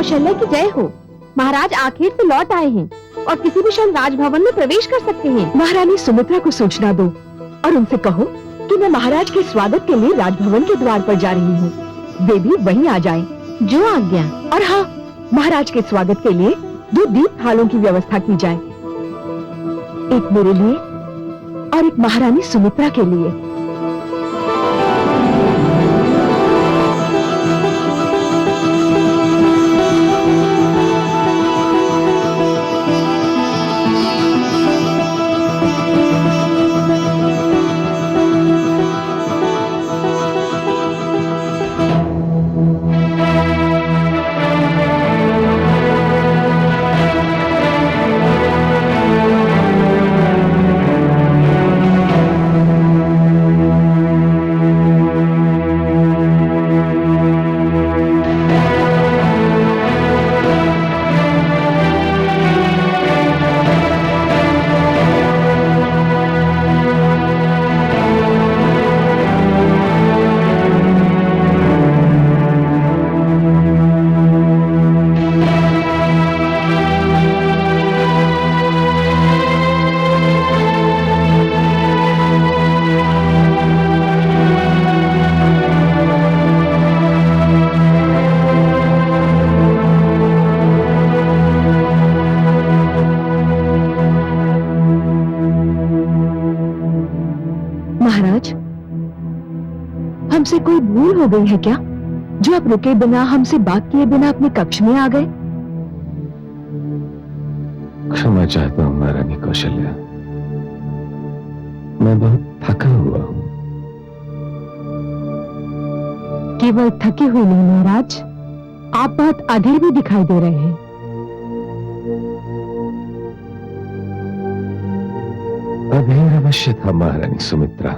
कौशल्या की जय हो। महाराज आखिर से लौट आए हैं और किसी भी क्षण राजभवन में प्रवेश कर सकते हैं। महारानी सुमित्रा को सूचना दो और उनसे कहो कि मैं महाराज के स्वागत के लिए राजभवन के द्वार पर जा रही हूँ। वे भी वहीं आ जाएं। जो आज्ञा। और हाँ, महाराज के स्वागत के लिए 2 दीप थालों की व्यवस्था की जाए, एक मेरे लिए और एक महारानी सुमित्रा के लिए। महाराज, हमसे कोई भूल हो गई है क्या, जो आप रुके बिना, हमसे बात किए बिना अपने कक्ष में आ गए? क्षमा चाहता हूं महारानी कौशल्या, मैं बहुत थका हुआ हूं। केवल थके हुए नहीं महाराज, आप बहुत अधीर भी दिखाई दे रहे हैं। अधीर अवश्य था महारानी सुमित्रा,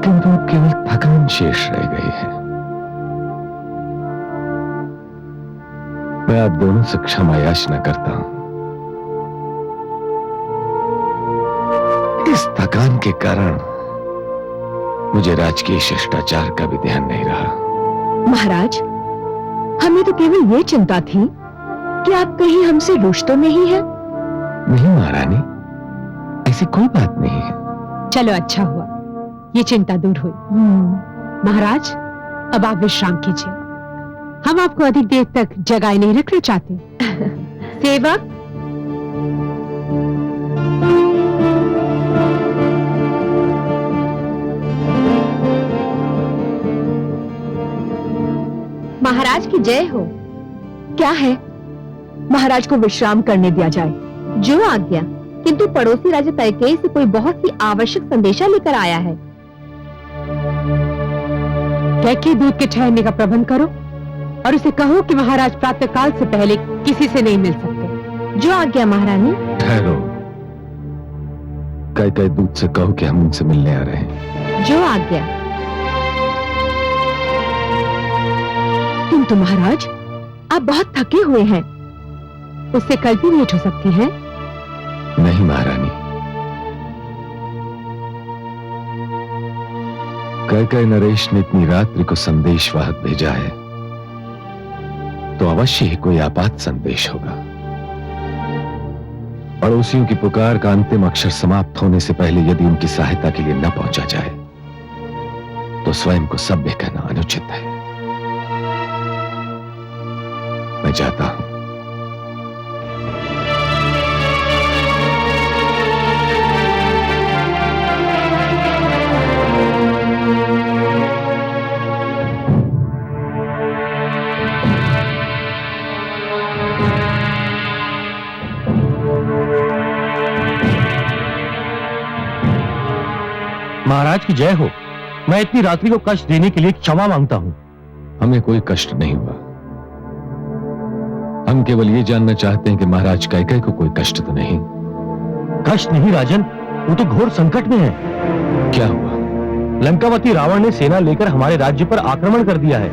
किंतु केवल थकान शेष रह गई है। मैं आप दोनों से क्षमा याचना करता हूं। इस थकान के कारण मुझे राजकीय शिष्टाचार का भी ध्यान नहीं रहा। महाराज, हमें तो केवल ये चिंता थी कि आप कहीं हमसे रुष्ट तो नहीं है। नहीं महारानी, ऐसी कोई बात नहीं है। चलो अच्छा हुआ, ये चिंता दूर हुई। महाराज, अब आप विश्राम कीजिए, हम आपको अधिक देर तक जगाए नहीं रखना चाहते। सेवक, महाराज की जय हो। क्या है? महाराज को विश्राम करने दिया जाए। जो आज्ञा। किंतु पड़ोसी राज्य कैकेयी से कोई बहुत ही आवश्यक संदेशा लेकर आया है। कैकेयी दूत के ठहरने का प्रबंध करो और उसे कहो कि महाराज प्रातःकाल से पहले किसी से नहीं मिल सकते। जो आज्ञा महारानी। ठहरो, कैकेयी दूत से कहो कि हम उनसे मिलने आ रहे हैं। जो आज्ञा। किंतु महाराज, आप बहुत थके हुए हैं, उससे कल भी लेट हो सकती है। नहीं महारानी, कैकेयी नरेश ने इतनी रात्रि को संदेशवाहक भेजा है, तो अवश्य ही कोई आपात संदेश होगा। पड़ोसियों की पुकार का अंतिम अक्षर समाप्त होने से पहले यदि उनकी सहायता के लिए न पहुंचा जाए तो स्वयं को सभ्य कहना अनुचित है। मैं जाता हूं। महाराज की जय हो। मैं इतनी रात्रि को कष्ट देने के लिए क्षमा मांगता हूं। हमें कोई कष्ट नहीं हुआ, हम केवल ये जानना चाहते हैं कि महाराज कैकेयी को कोई कष्ट तो नहीं। कष्ट नहीं राजन, वो तो घोर संकट में है। क्या हुआ? लंकावती रावण ने सेना लेकर हमारे राज्य पर आक्रमण कर दिया है।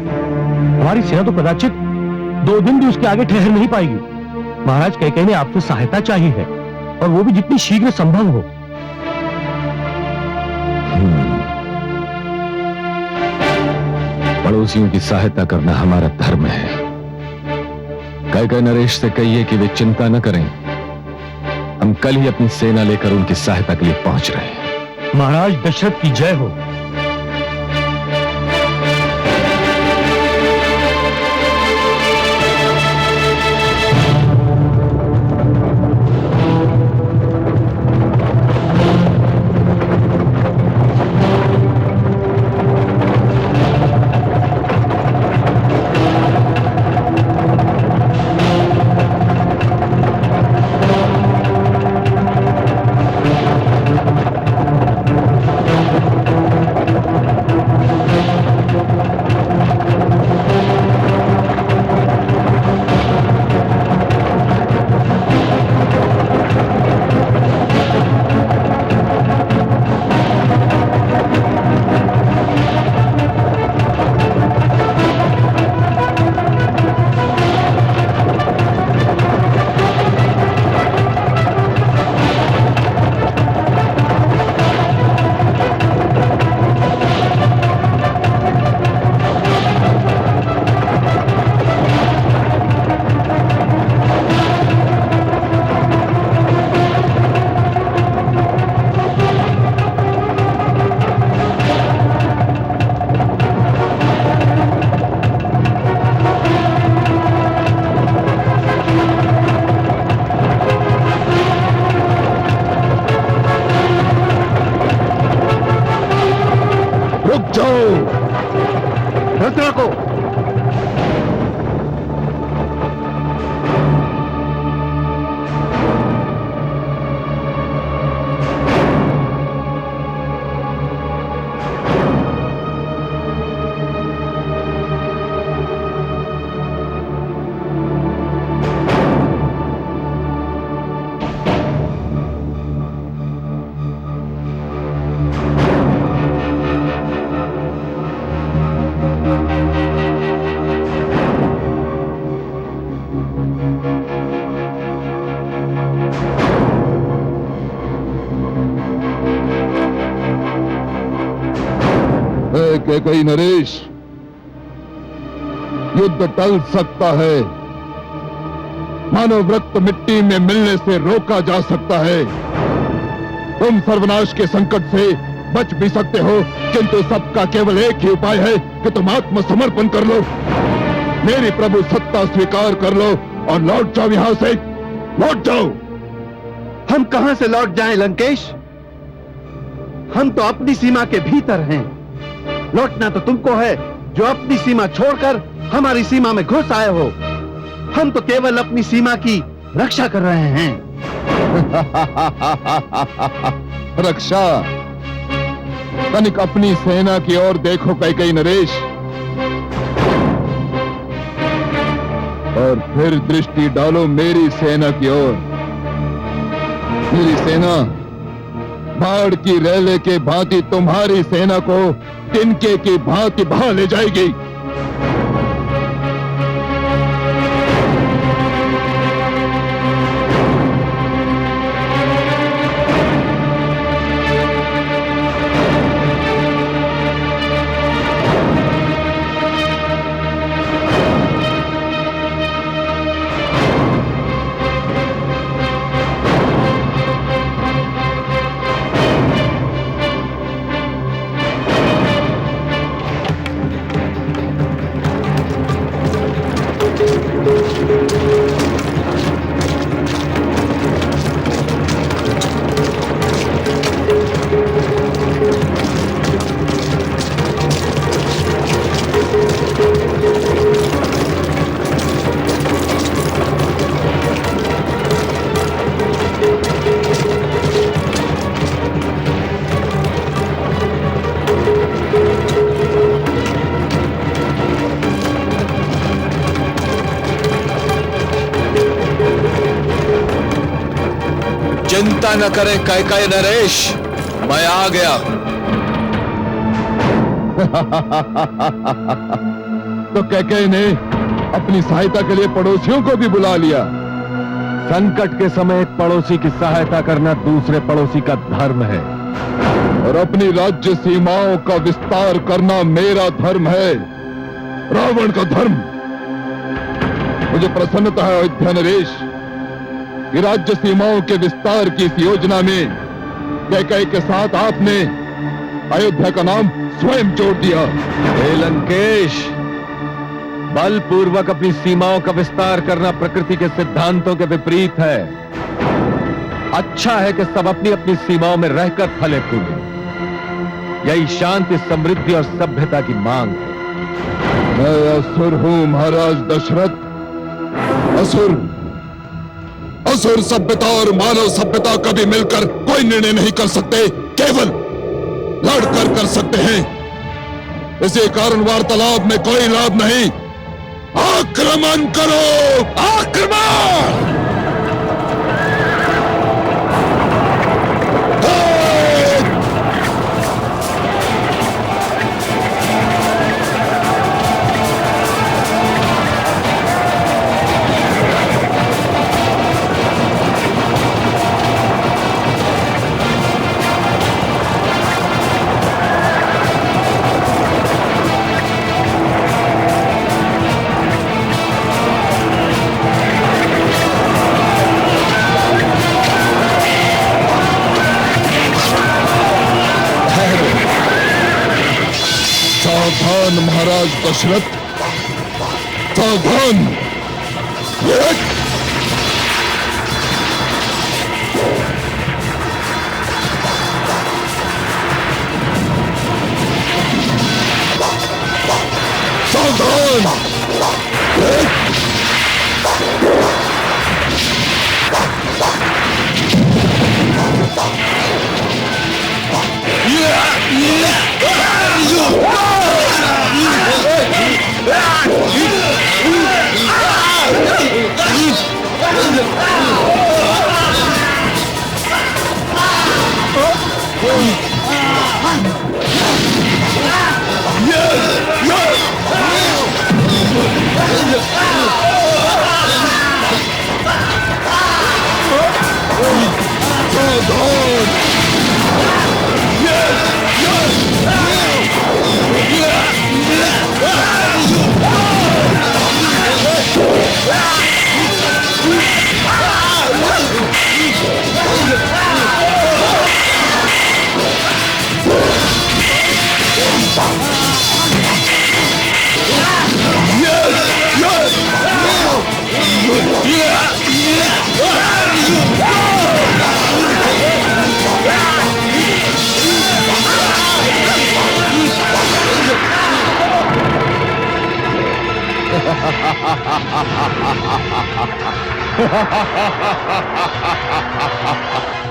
हमारी सेना तो कदाचित 2 दिन भी उसके आगे ठहर नहीं पाएगी। महाराज कैकेयी ने आपसे सहायता चाहिए है, और वो भी जितनी शीघ्र संभव हो। पड़ोसियों की सहायता करना हमारा धर्म है। कैकेयी नरेश से कहिए कि वे चिंता न करें, हम कल ही अपनी सेना लेकर उनकी सहायता के लिए पहुंच रहे हैं। महाराज दशरथ की जय हो। कैकेयी नरेश, युद्ध टल सकता है, मानव रक्त मिट्टी में मिलने से रोका जा सकता है। तुम सर्वनाश के संकट से बच भी सकते हो, किंतु सबका केवल एक ही उपाय है कि तुम आत्मसमर्पण कर लो, मेरी प्रभु सत्ता स्वीकार कर लो और लौट जाओ यहां से, लौट जाओ। हम कहां से लौट जाएं लंकेश? हम तो अपनी सीमा के भीतर हैं। लौटना तो तुमको है जो अपनी सीमा छोड़कर हमारी सीमा में घुस आए हो। हम तो केवल अपनी सीमा की रक्षा कर रहे हैं। रक्षा? तनिक अपनी सेना की ओर देखो कैकेयी नरेश, और फिर दृष्टि डालो मेरी सेना की ओर। मेरी सेना बाढ़ की रेले के भांति तुम्हारी सेना को तिनके की भांति बहा ले जाएगी। चिंता न करें कैकेयी नरेश, मैं आ गया। तो कैकेयी ने अपनी सहायता के लिए पड़ोसियों को भी बुला लिया। संकट के समय एक पड़ोसी की सहायता करना दूसरे पड़ोसी का धर्म है, और अपनी राज्य सीमाओं का विस्तार करना मेरा धर्म है। रावण का धर्म। मुझे प्रसन्नता है अयोध्या नरेश कि राज्य सीमाओं के विस्तार की इस योजना में कैकेयी के साथ आपने अयोध्या का नाम स्वयं जोड़ दिया। हे लंकेश, बलपूर्वक अपनी सीमाओं का विस्तार करना प्रकृति के सिद्धांतों के विपरीत है। अच्छा है कि सब अपनी अपनी सीमाओं में रहकर फले फूले। यही शांति, समृद्धि और सभ्यता की मांग है। मैं असुर हूं महाराज दशरथ, असुर। असुर सभ्यता और मानव सभ्यता कभी मिलकर कोई निर्णय नहीं कर सकते, केवल लड़कर कर सकते हैं। इसी कारण वार्तालाप में कोई लाभ नहीं। आक्रमण करो, आक्रमण! सावधान महाराज दशरथ, सावधान। सावधान।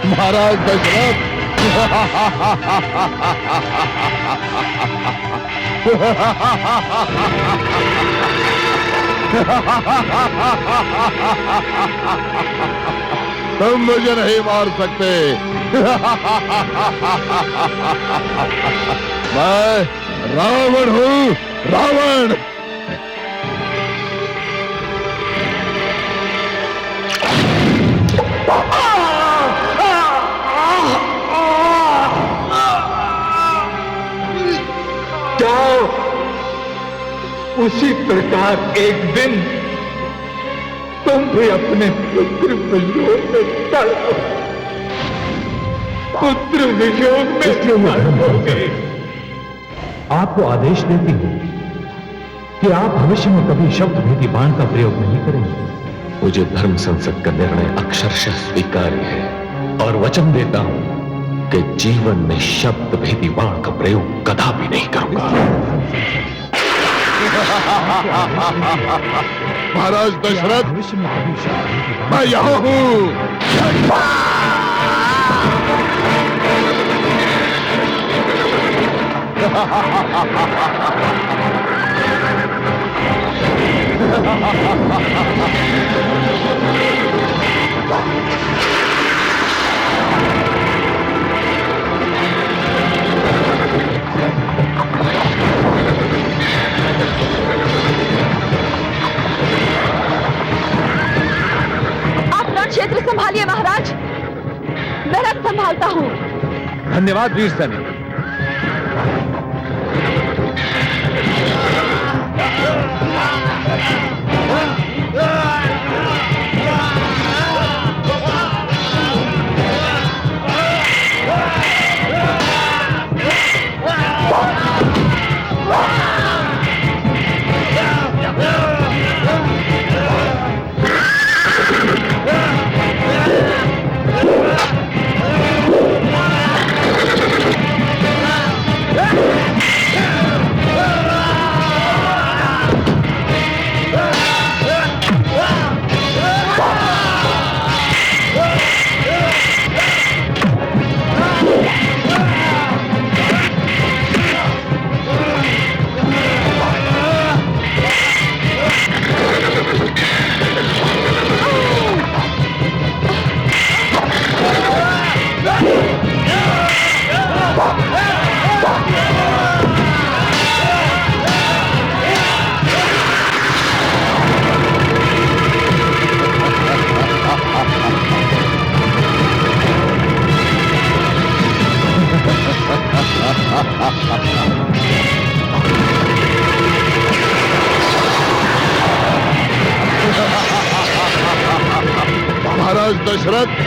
महाराज दशरथ, तुम मुझे नहीं मार सकते। मैं रावण हूं, रावण। उसी प्रकार एक दिन तुम भी अपने पुत्र वियोग में तड़पो, पुत्र वियोग में तड़पोगे। आपको आदेश देती हूं कि आप भविष्य में कभी शब्द भेदी बाण का प्रयोग नहीं करेंगे। मुझे धर्म संसद का निर्णय अक्षरशः स्वीकार्य है और वचन देता हूं कि जीवन में शब्द भेदी बाण का प्रयोग कदापि नहीं करूंगा। महाराज दशरथ, मैं यहां हूं। क्षेत्र संभालिए महाराज, मैं रथ संभालता हूँ। धन्यवाद वीर सैनिक। महाराज दशरथ।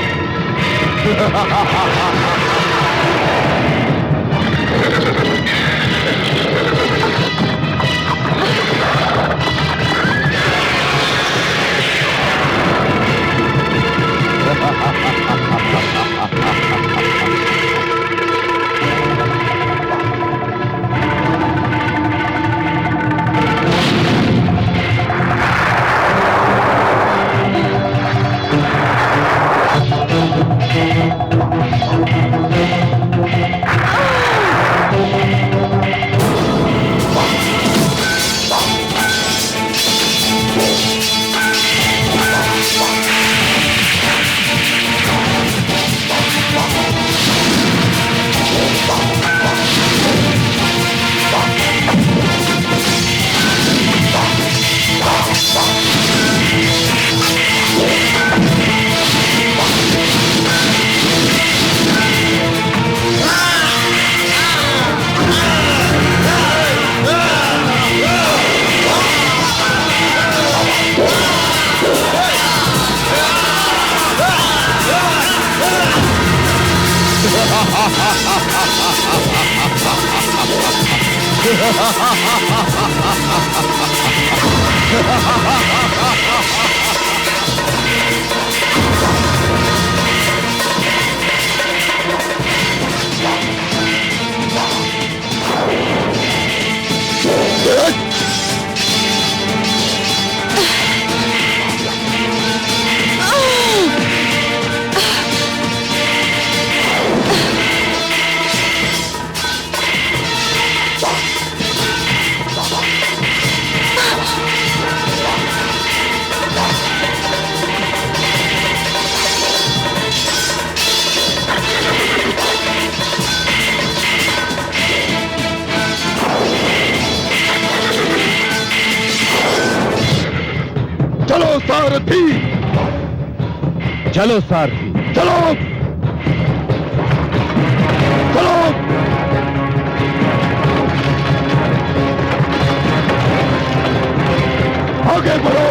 सारथी, चलो सारथी, चलो चलो। आगे बढ़ो।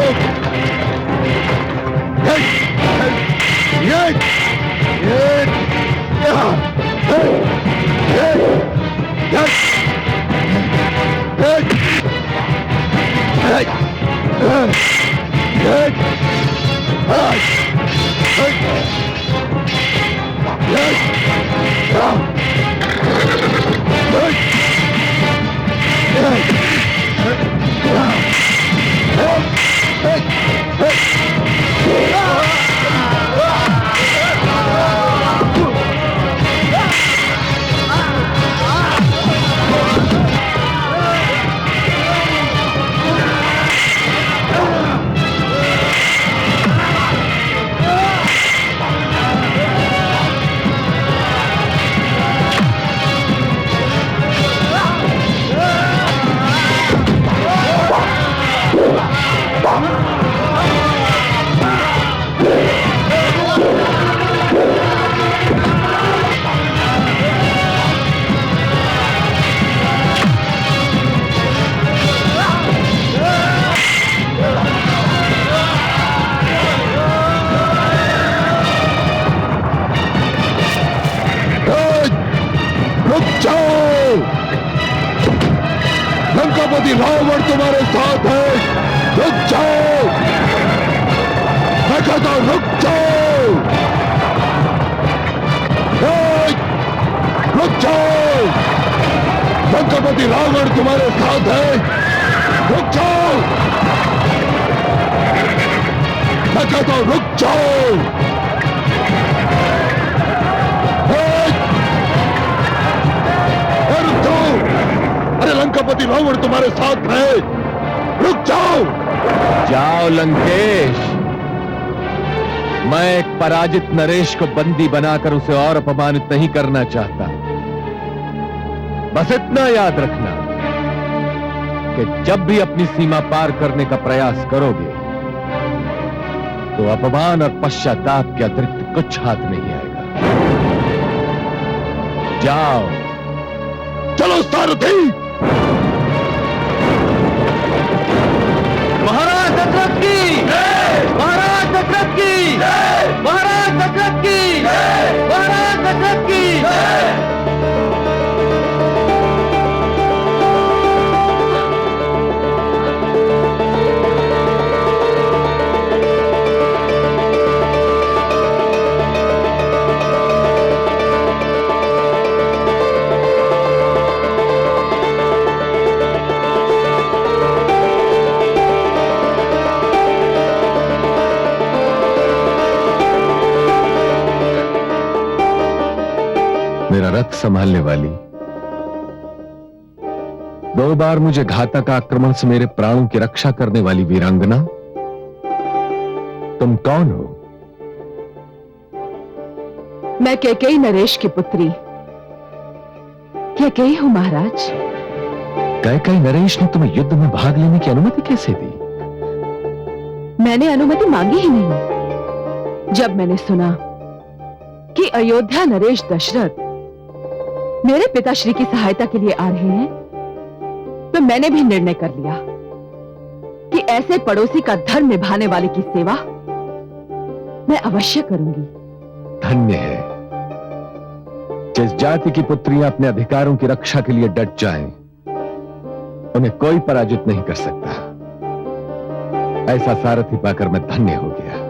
लंकापति रावण तुम्हारे साथ है, रुक जाओ। मैं कहता हूं रुक जाओ, रुक जाओ। लंकापति रावण तुम्हारे साथ है, रुक जाओ। मैं कहता हूं रुक जाओ। अरे लंकापति रावण तुम्हारे साथ है, रुक जाओ। जाओ लंकेश। मैं एक पराजित नरेश को बंदी बनाकर उसे और अपमानित नहीं करना चाहता। बस इतना याद रखना कि जब भी अपनी सीमा पार करने का प्रयास करोगे तो अपमान और पश्चाताप के अतिरिक्त कुछ हाथ नहीं आएगा। जाओ। चलो सारथी। महाराज दशरथ की, महाराज दशरथ की, महाराज मेरा रथ संभालने वाली, 2 बार मुझे घातक आक्रमण से मेरे प्राणों की रक्षा करने वाली वीरांगना, तुम कौन हो? मैं कैकेयी नरेश की पुत्री कैकेयी हूं महाराज। कैकेयी नरेश ने तुम्हें युद्ध में भाग लेने की अनुमति कैसे दी? मैंने अनुमति मांगी ही नहीं। जब मैंने सुना कि अयोध्या नरेश दशरथ मेरे पिताश्री की सहायता के लिए आ रहे हैं, तो मैंने भी निर्णय कर लिया कि ऐसे पड़ोसी का धर्म निभाने वाले की सेवा मैं अवश्य करूंगी। धन्य है जिस जाति की पुत्रियां अपने अधिकारों की रक्षा के लिए डट जाएं, उन्हें कोई पराजित नहीं कर सकता। ऐसा सारथी पाकर मैं धन्य हो गया।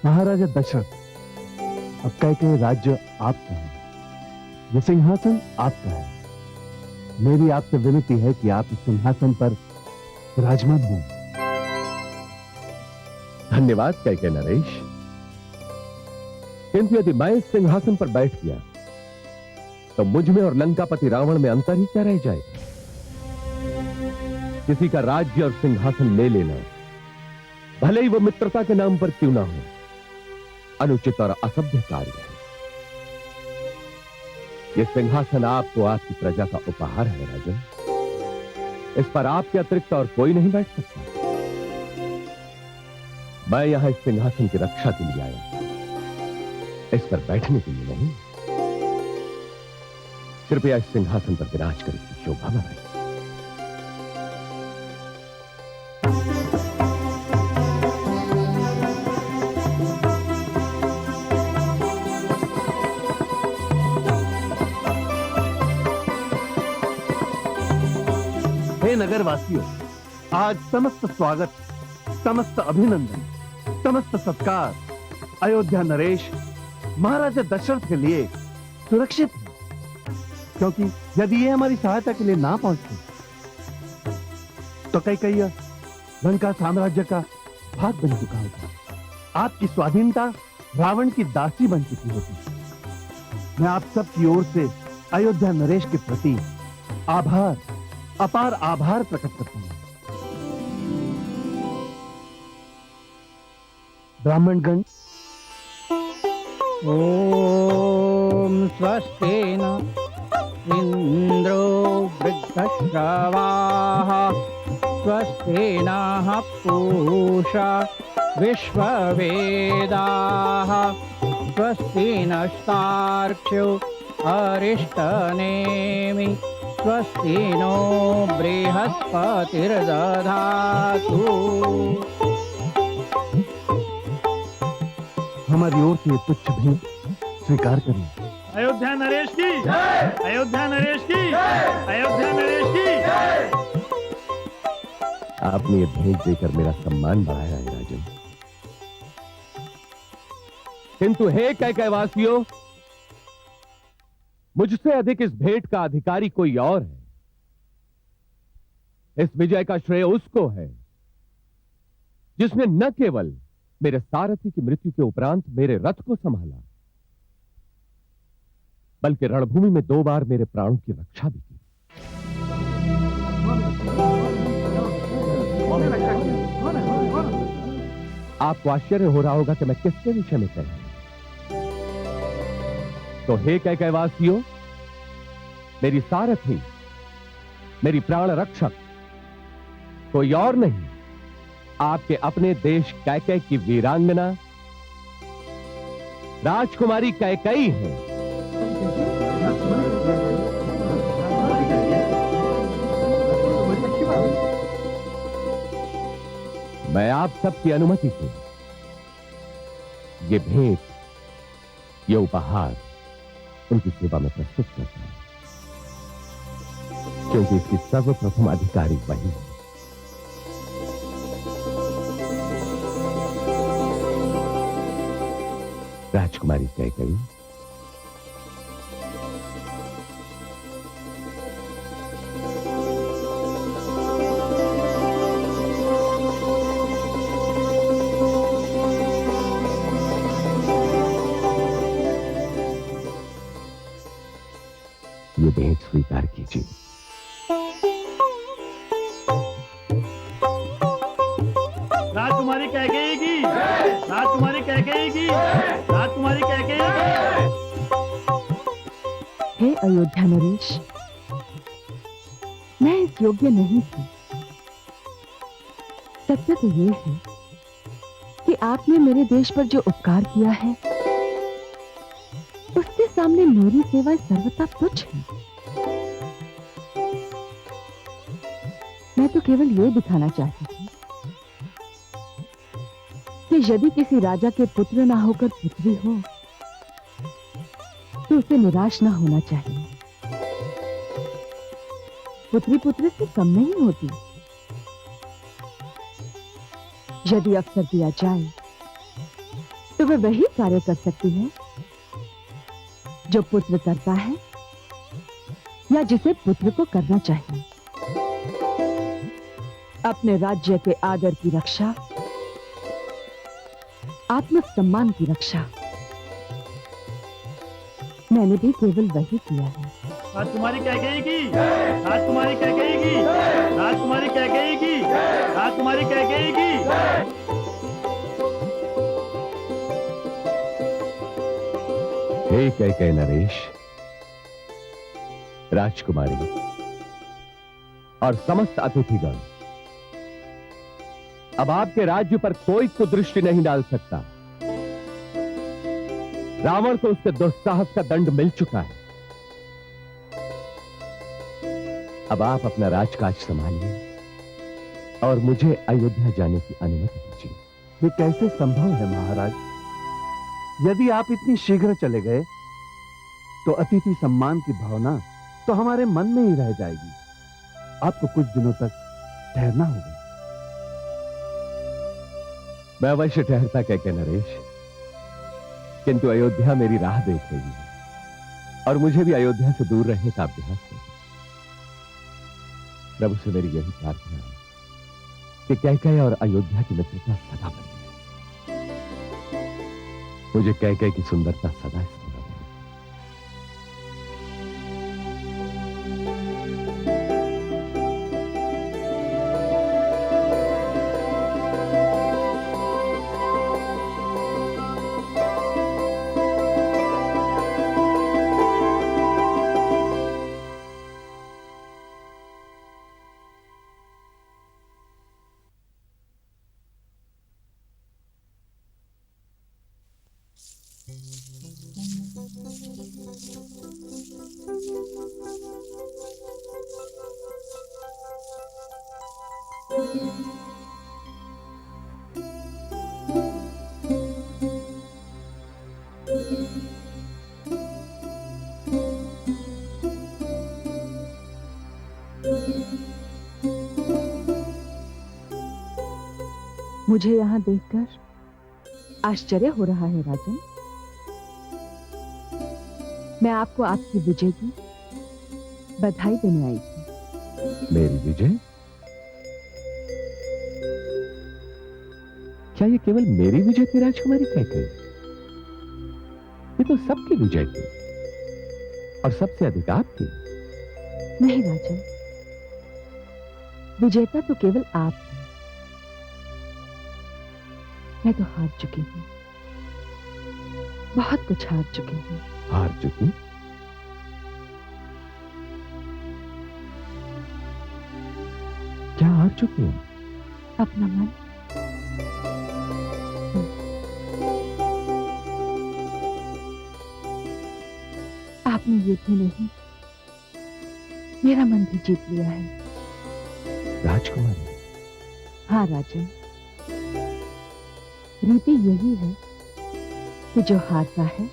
महाराजा दशरथ, अब कैकेयी राज्य आपका है, ये सिंहासन आपका है। मेरी आपसे विनती है कि आप इस सिंहासन पर विराजमान हों। धन्यवाद कैकेयी नरेश, किंतु यदि मैं इस सिंहासन पर बैठ गया तो मुझ में और लंकापति रावण में अंतर ही क्या रह जाएगा? किसी का राज्य और सिंहासन ले लेना, भले ही वो मित्रता के नाम पर क्यों ना हो, अनुचित और असभ्य कार्य है। यह सिंहासन आपको आपकी प्रजा का उपहार है राजन। इस पर आपके अतिरिक्त और कोई नहीं बैठ सकता। मैं यहां इस सिंहासन की रक्षा के लिए आया, इस पर बैठने के लिए नहीं। कृपया इस सिंहासन पर विराज कर इसकी शोभा बढ़ाइए। हे नगरवासियों, आज समस्त स्वागत, समस्त अभिनंदन, समस्त सत्कार अयोध्या नरेश महाराजा दशरथ के लिए सुरक्षित है, क्योंकि यदि ये हमारी सहायता के लिए ना पहुंचते तो कैकेयी लंका साम्राज्य का भाग बन चुका होता। आपकी स्वाधीनता रावण की दासी बन चुकी होती। मैं आप सबकी ओर से अयोध्या नरेश के प्रति आभार, अपार आभार प्रकट करता हूं। ब्राह्मणगण, ओम स्वस्ति न इंद्रो वृद्धश्रवाः स्वस्ति नः पूषा विश्ववेदाः स्वस्ति नस्तार्क्ष्यो अरिष्टनेमि स्वस्ति नो बृहस्पतिर्दधातु। हमारी ओर से तुच्छ भेंट स्वीकार करें। अयोध्या नरेश की, अयोध्या नरेश की, अयोध्या नरेश की। आपने ये भेंट देकर मेरा सम्मान बढ़ाया है राजन, किंतु हे कैकेयीवासियों, मुझसे अधिक इस भेंट का अधिकारी कोई और है। इस विजय का श्रेय उसको है जिसने न केवल मेरे सारथी की मृत्यु के उपरांत मेरे रथ को संभाला, बल्कि रणभूमि में 2 बार मेरे प्राणों की रक्षा भी की। आपको आश्चर्य हो रहा होगा कि मैं किसके विषय में कहूं। तो हे कैकेयीवासियों, मेरी सारथी, मेरी प्राण रक्षक कोई और नहीं, आपके अपने देश कैकेयी की वीरांगना राजकुमारी कैकेयी है। मैं आप सबकी अनुमति से ये भेंट ये उपहार उनकी सेवा में प्रस्तुत करता है, क्योंकि इसकी सर्वप्रथम अधिकारी वही है। राजकुमारी कैकेयी, ये भेंट स्वीकार कीजिए। राजकुमारी कैकेयी की, राजकुमारी कैकेयी की, राजकुमारी कैकेयी की। हे अयोध्या नरेश, मैं इस योग्य नहीं थी। सत्य तो ये है कि आपने मेरे देश पर जो उपकार किया है, उसके सामने मेरी सेवा सर्वथा तुच्छ है। मैं तो केवल ये दिखाना चाहती थी कि यदि किसी राजा के पुत्र ना होकर पुत्री हो तो उसे निराश ना होना चाहिए। पुत्री पुत्र से कम नहीं होती। यदि अवसर दिया जाए तो वह वही कार्य कर सकती है जो पुत्र करता है या जिसे पुत्र को करना चाहिए। अपने राज्य के आदर की रक्षा, आत्मसम्मान की रक्षा मैंने भी केवल वही किया है। राजकुमारी कैकेयी की, राजकुमारी कैकेयी की, राजकुमारी कैकेयी की, राजकुमारी कैकेयी की। हे कैकेयी नरेश, राजकुमारी और समस्त अतिथिगण, अब आपके राज्य पर कोई कुदृष्टि नहीं डाल सकता। रावण को उसके दुस्साहस का दंड मिल चुका है। अब आप अपना राजकाज संभालिए और मुझे अयोध्या जाने की अनुमति दीजिए। ये कैसे संभव है महाराज? यदि आप इतनी शीघ्र चले गए तो अतिथि सम्मान की भावना तो हमारे मन में ही रह जाएगी। आपको कुछ दिनों तक ठहरना होगा। मैं अवश्य ठहरता कैकेयी नरेश, किंतु अयोध्या मेरी राह देख रही है और मुझे भी अयोध्या से दूर रहने का अभ्यास है। प्रभु से मेरी यही प्रार्थना है कि कैकेयी और अयोध्या की मित्रता सदा बनी रहे। मुझे कैकेयी की सुंदरता सदा स्मरण रहे। मुझे यहाँ देखकर आश्चर्य हो रहा है राजन। मैं आपको आपकी विजय की बधाई देने आई थी। मेरी विजय? क्या ये केवल मेरी विजय थी राजकुमारी कैकेयी? ये तो सबकी विजय थी और सबसे अधिक आपकी। नहीं राजन, विजेता तो केवल आप हैं। मैं तो हार चुकी हूँ, बहुत कुछ हार चुकी हूँ। हार चुकी? क्या हार चुकी हैं? अपना मन। आपने युद्ध ही नहीं, मेरा मन भी जीत लिया है। राजकुमारी। हाँ राजन, रीति यही है कि जो हारता है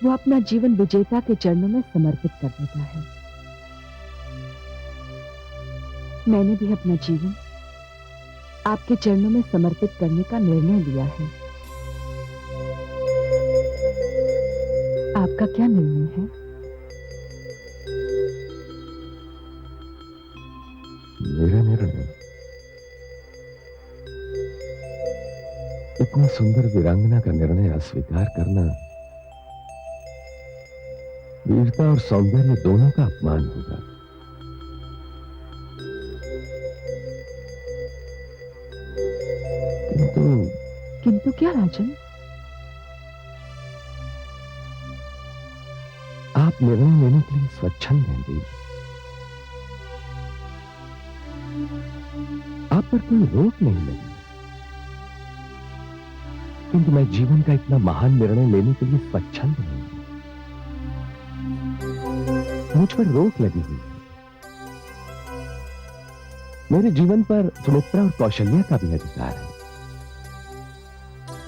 वो अपना जीवन विजेता के चरणों में समर्पित कर देता है। मैंने भी अपना जीवन आपके चरणों में समर्पित करने का निर्णय लिया है। आपका क्या निर्णय है? मेरा निर्णय इतनी सुंदर वीरांगना का निर्णय अस्वीकार करना वीरता और सौंदर्य दोनों का अपमान होगा। किंतु क्या राजन? आप निर्णय लेने के लिए स्वच्छंद हैं देवी। आप पर कोई रोक नहीं लगी, किंतु मैं जीवन का इतना महान निर्णय लेने के लिए स्वच्छंद नहीं हूं। मुझ पर रोक लगी हुई है। मेरे जीवन पर सुमित्रा और कौशल्या का भी अधिकार है।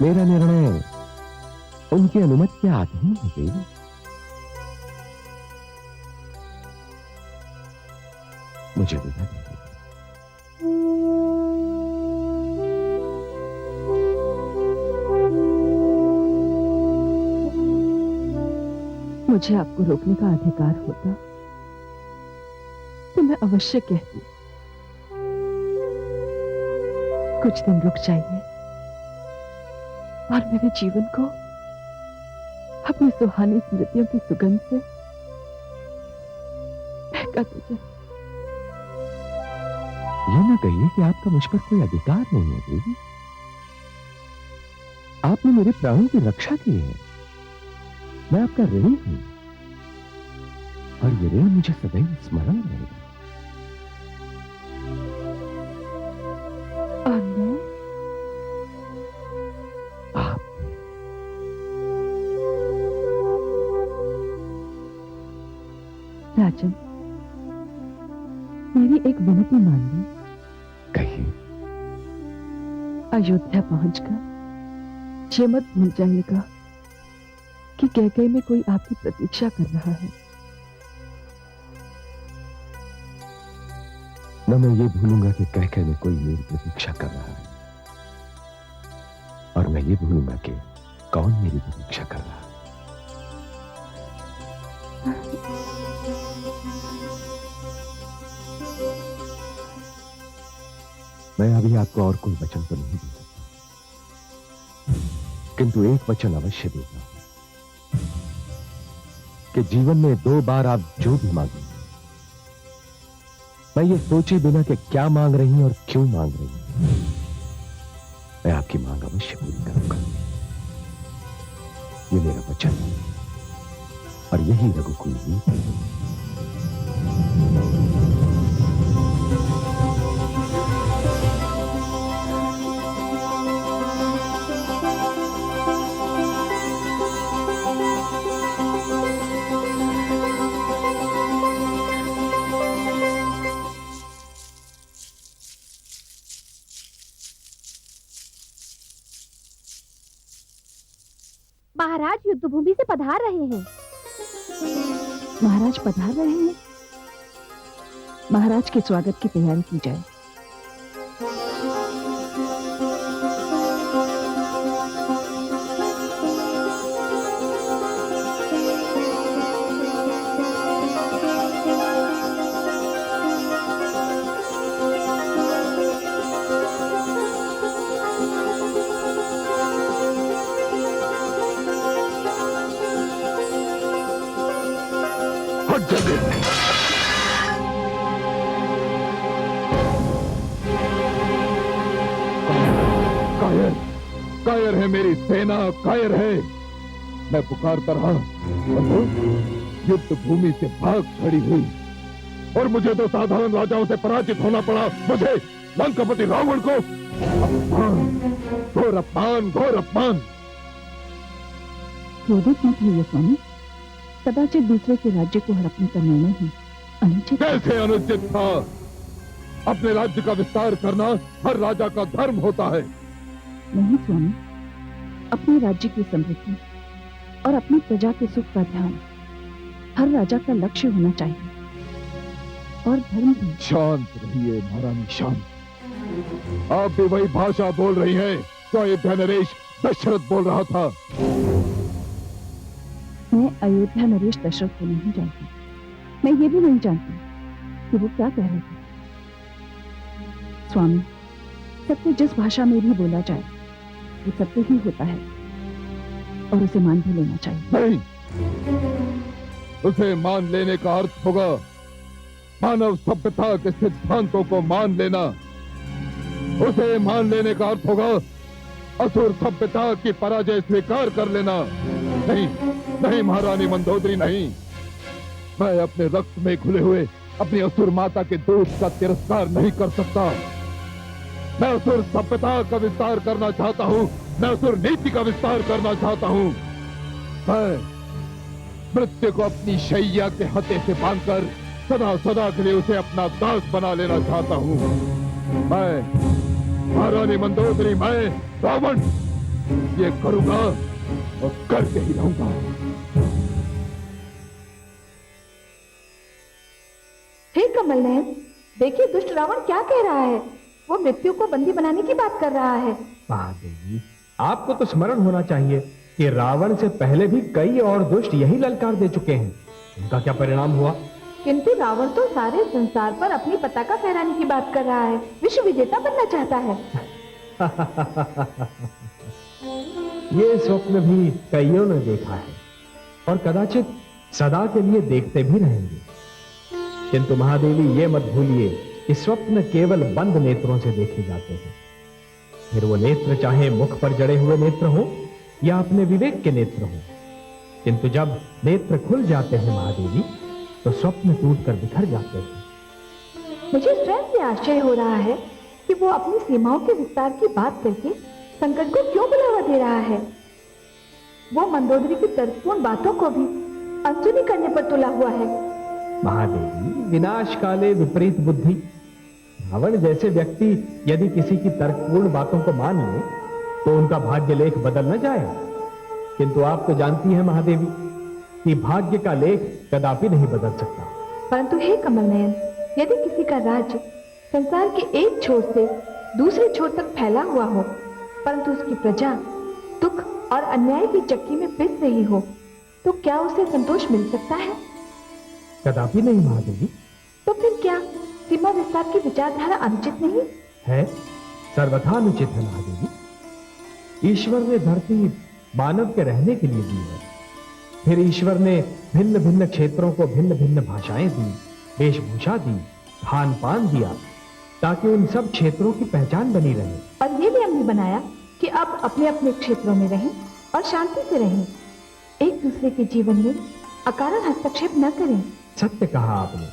मेरा निर्णय उनकी अनुमति के अधीन है देवी। मुझे विदा दीजिए। मुझे आपको रोकने का अधिकार होता तो मैं अवश्य कहती, कुछ दिन रुक जाइए और मेरे जीवन को अपनी सुहानी स्मृतियों की सुगंध से महका दीजिए। ये ना कहिए कि आपका मुझ पर कोई अधिकार नहीं है देवी। आपने मेरे प्राणों की रक्षा की है। मैं आपका ऋणी हूं और ये ऋण मुझे सदैव स्मरण रहेगा। और मैं आप राजन, मेरी एक विनती मान ली। कहिए। अयोध्या पहुंचकर ये मत भूल जाइएगा कि कैकेयी में कोई आपकी प्रतीक्षा कर रहा है। न मैं ये भूलूंगा कि कैकेयी में कोई मेरी प्रतीक्षा कर रहा है, और मैं ये भूलूंगा कि कौन मेरी प्रतीक्षा कर रहा है। मैं अभी आपको और कोई वचन तो नहीं दे सकता, किंतु एक वचन अवश्य देता हूं कि जीवन में 2 बार आप जो भी मांगे, मैं ये सोचे बिना कि क्या मांग रही हैं और क्यों मांग रही हैं, मैं आपकी मांग अवश्य पूरी करूंगा। ये मेरा वचन है और यही रघुकुल रीत है। महाराज युद्ध भूमि से पधार रहे हैं। महाराज पधार रहे हैं। महाराज के स्वागत की तैयारी की जाए। कायर, कायर है मेरी सेना, कायर है। मैं पुकारता रहा और वो युद्ध भूमि से भाग खड़ी हुई और मुझे तो साधारण राजाओं से पराजित होना पड़ा। मुझे लंकापति रावण को अपमान, घोर अपमान, घोर अपमान। क्रोधित मत होइए स्वामी, कदाचित दूसरे के राज्य को हड़पने का निर्णय ही अनुचित। कैसे अनुचित था? अपने राज्य का विस्तार करना हर राजा का धर्म होता है। नहीं स्वामी, अपने राज्य की समृद्धि और अपनी प्रजा के सुख का ध्यान हर राजा का लक्ष्य होना चाहिए, और धर्म भी। शांत रहिए महारानी, शांत। आप भी वही भाषा बोल रही है तो अयोध्या नरेश दशरथ बोल रहा था। मैं अयोध्या नरेश दशरथ को नहीं जानती, मैं ये भी नहीं जानती कि वो क्या कह रहे थे। स्वामी, सत्य जिस भाषा में भी बोला जाए वो सत्य ही होता है, और उसे मान भी लेना चाहिए। नहीं, उसे मान लेने का अर्थ होगा मानव सभ्यता के सिद्धांतों को मान लेना। उसे मान लेने का अर्थ होगा असुर सभ्यता की पराजय स्वीकार कर लेना। नहीं नहीं महारानी मंदोदरी, नहीं। मैं अपने रक्त में घुले हुए अपनी असुर माता के दूध का तिरस्कार नहीं कर सकता। मैं असुर सभ्यता का विस्तार करना चाहता हूँ, मैं असुर नीति का विस्तार करना चाहता हूँ। मैं मृत्यु को अपनी शैया के हथे से बांधकर सदा सदा के लिए उसे अपना दास बना लेना चाहता हूँ। मैं महारानी मंदोदरी, मैं रावण ये करूंगा और करके ही रहूंगा। हे कमल नयन, देखिए दुष्ट रावण क्या कह रहा है। वो मृत्यु को बंदी बनाने की बात कर रहा है। महादेवी, आपको तो स्मरण होना चाहिए कि रावण से पहले भी कई और दुष्ट यही ललकार दे चुके हैं। उनका क्या परिणाम हुआ? किंतु रावण तो सारे संसार पर अपनी पताका फहराने की बात कर रहा है, विश्व विजेता बनना चाहता है। ये स्वप्न भी कईयों ने देखा है और कदाचित सदा के लिए देखते भी रहेंगे। किंतु महादेवी, ये मत भूलिए कि स्वप्न केवल बंद नेत्रों से देखे जाते हैं। फिर वो नेत्र चाहे मुख पर जड़े हुए नेत्र हो या अपने विवेक के नेत्र हो, किंतु जब नेत्र खुल जाते हैं महादेवी, तो स्वप्न टूटकर बिखर जाते हैं। मुझे स्वयं से आश्चर्य हो रहा है कि वो अपनी सीमाओं के विस्तार की बात करके संकट को क्यों बढ़ावा दे रहा है। वो मंदोदरी की तर्कपूर्ण बातों को भी अनसुनी करने पर तुला हुआ है। महादेवी, विनाश काले विपरीत बुद्धि। रावण जैसे व्यक्ति यदि किसी की तर्कपूर्ण बातों को मान ले तो उनका भाग्य लेख बदल न जाए। किंतु आप तो जानती हैं महादेवी कि भाग्य का लेख कदापि नहीं बदल सकता। परंतु हे कमल नयन, यदि किसी का राज्य संसार के एक छोर से दूसरे छोर तक फैला हुआ हो, परंतु उसकी प्रजा दुख और अन्याय की चक्की में पिस रही हो, तो क्या उसे संतोष मिल सकता है? कदापि नहीं महादेवी। तो फिर क्या सीमा विस्तार की विचारधारा अनुचित नहीं है? सर्वथा अनुचित है महादेवी। ईश्वर ने धरती मानव के रहने के लिए दी है। फिर ईश्वर ने भिन्न भिन्न क्षेत्रों को भिन्न भिन्न भाषाएं दी, वेशभूषा दी, खान पान दिया, ताकि उन सब क्षेत्रों की पहचान बनी रहे। और ये नियम भी बनाया कि अब अपने अपने क्षेत्रों में रहें और शांति से रहें, एक दूसरे के जीवन में अकारण हस्तक्षेप न करें। सत्य कहा आपने।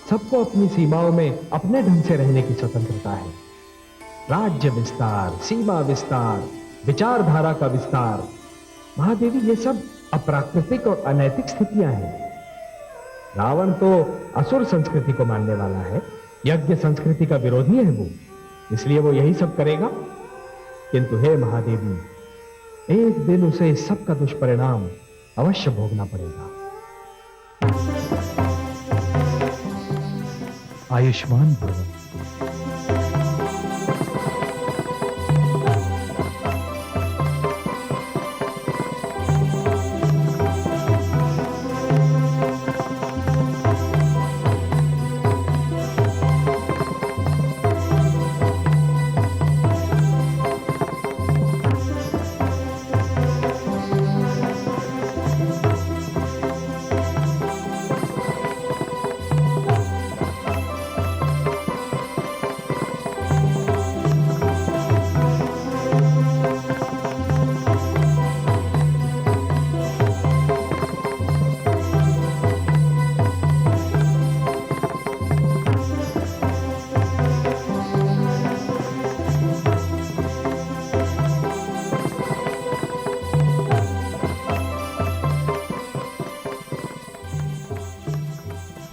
सबको अपनी सीमाओं में अपने ढंग से रहने की स्वतंत्रता है। राज्य विस्तार, सीमा विस्तार, विचारधारा का विस्तार, महादेवी, ये सब अप्राकृतिक और अनैतिक स्थितियां हैं। रावण तो असुर संस्कृति को मानने वाला है, यज्ञ संस्कृति का विरोधी है वो, इसलिए वो यही सब करेगा। किंतु हे महादेवी, एक दिन उसे इस सब का दुष्परिणाम अवश्य भोगना पड़ेगा। आयुष्मान भव।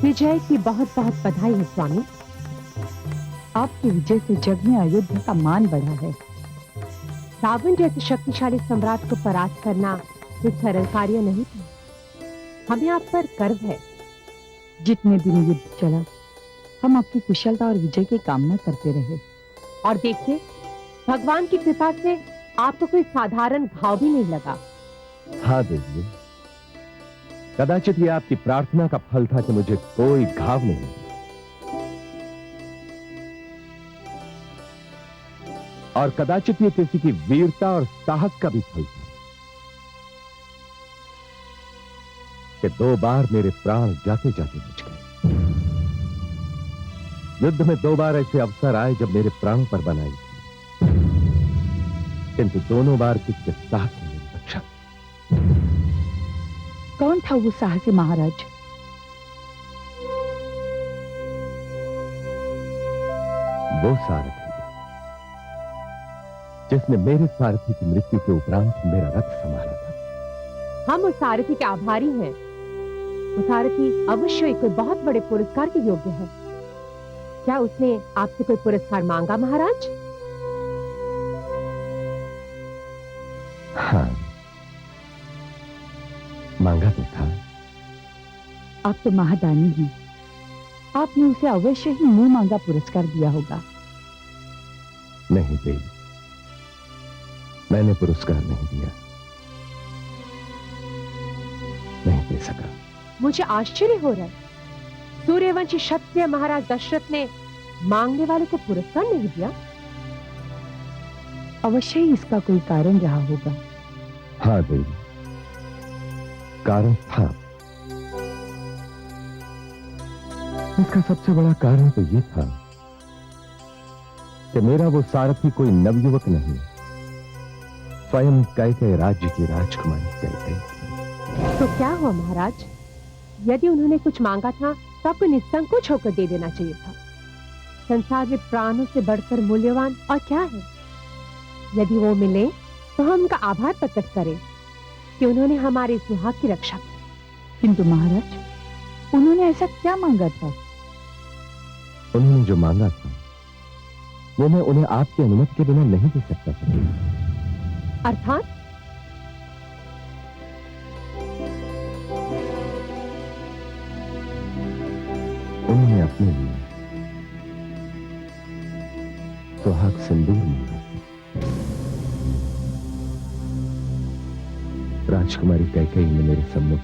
विजय की बहुत बहुत बधाई है स्वामी। आपकी विजय से जग में अयोध्या का मान बढ़ा है। रावण जैसे शक्तिशाली सम्राट को परास्त करना कुछ सरल कार्य नहीं था। हमें आप पर गर्व है। जितने दिन युद्ध चला हम आपकी कुशलता और विजय की कामना करते रहे। और देखिए, भगवान की कृपा से आपको कोई साधारण घाव भी नहीं लगा। हाँ देवी, कदाचित ये आपकी प्रार्थना का फल था कि मुझे कोई घाव नहीं लगा। और कदाचित ये किसी की वीरता और साहस का भी फल था कि 2 बार मेरे प्राण जाते जाते बच गए। युद्ध में 2 बार ऐसे अवसर आए जब मेरे प्राणों पर बनाई थी, किंतु दोनों बार किसके साहस ने मेरी रक्षा की। कौन था वो साहसी महाराज? वो सारथी जिसने मेरे सारथी की मृत्यु के उपरांत मेरा रथ संभाला था। हम उस सारथी के आभारी हैं। वो सारथी अवश्य ही कोई बहुत बड़े पुरस्कार के योग्य है। क्या उसने आपसे कोई पुरस्कार मांगा महाराज? हाँ, मांगा तो था। आप तो महादानी हैं। आपने उसे अवश्य ही मुंह मांगा पुरस्कार दिया होगा। नहीं देवी, मैंने पुरस्कार नहीं दिया, नहीं दे सका। मुझे आश्चर्य हो रहा है, सूर्यवंशी क्षत्रिय महाराज दशरथ ने मांगने वाले को पुरस्कार नहीं दिया। अवश्य ही इसका कोई कारण रहा होगा। हाँ देवी, कारण था। इसका सबसे बड़ा कारण तो यह था कि मेरा वो सारथी कोई नवयुवक नहीं, स्वयं कैकेयी राज्य की राजकुमारी कैकेयी। तो क्या हुआ महाराज? यदि उन्होंने कुछ मांगा था तो आपको निसंकोच होकर दे देना चाहिए था। संसार में प्राणों से बढ़कर मूल्यवान और क्या है? यदि वो मिले तो हम उनका आभार प्रकट करें कि उन्होंने हमारे सुहाग की रक्षा की। किंतु महाराज, उन्होंने ऐसा क्या मांगा था? उन्होंने जो मांगा था वो मैं उन्हें आपकी अनुमति के बिना नहीं दे सकता था। अर्थात? उन्होंने अपने लिए सुहाग सिंदूर मांगा था। राजकुमारी कैकेयी ने मेरे सम्मुख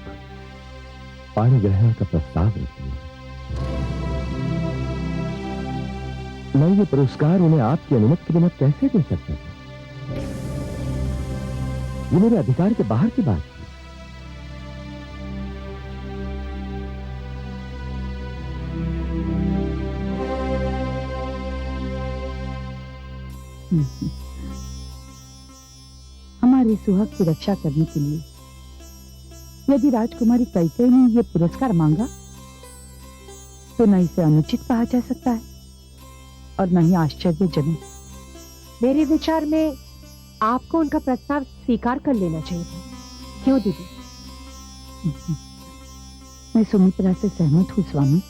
पाणी ग्रहण का प्रस्ताव रख दिया। मैं ये पुरस्कार उन्हें आपकी अनुमति के बिना कैसे दे सकता था? ये मेरे अधिकार के बाहर की बात थी। हमारे सुहाग की रक्षा करने के लिए यदि राजकुमारी कैकेयी ने यह पुरस्कार मांगा तो न इसे अनुचित कहा जा सकता है और न ही आश्चर्यजनक। मेरे विचार में आपको उनका प्रस्ताव स्वीकार कर लेना चाहिए था। क्यों दीदी? मैं सुमित्रा से सहमत हूँ स्वामी।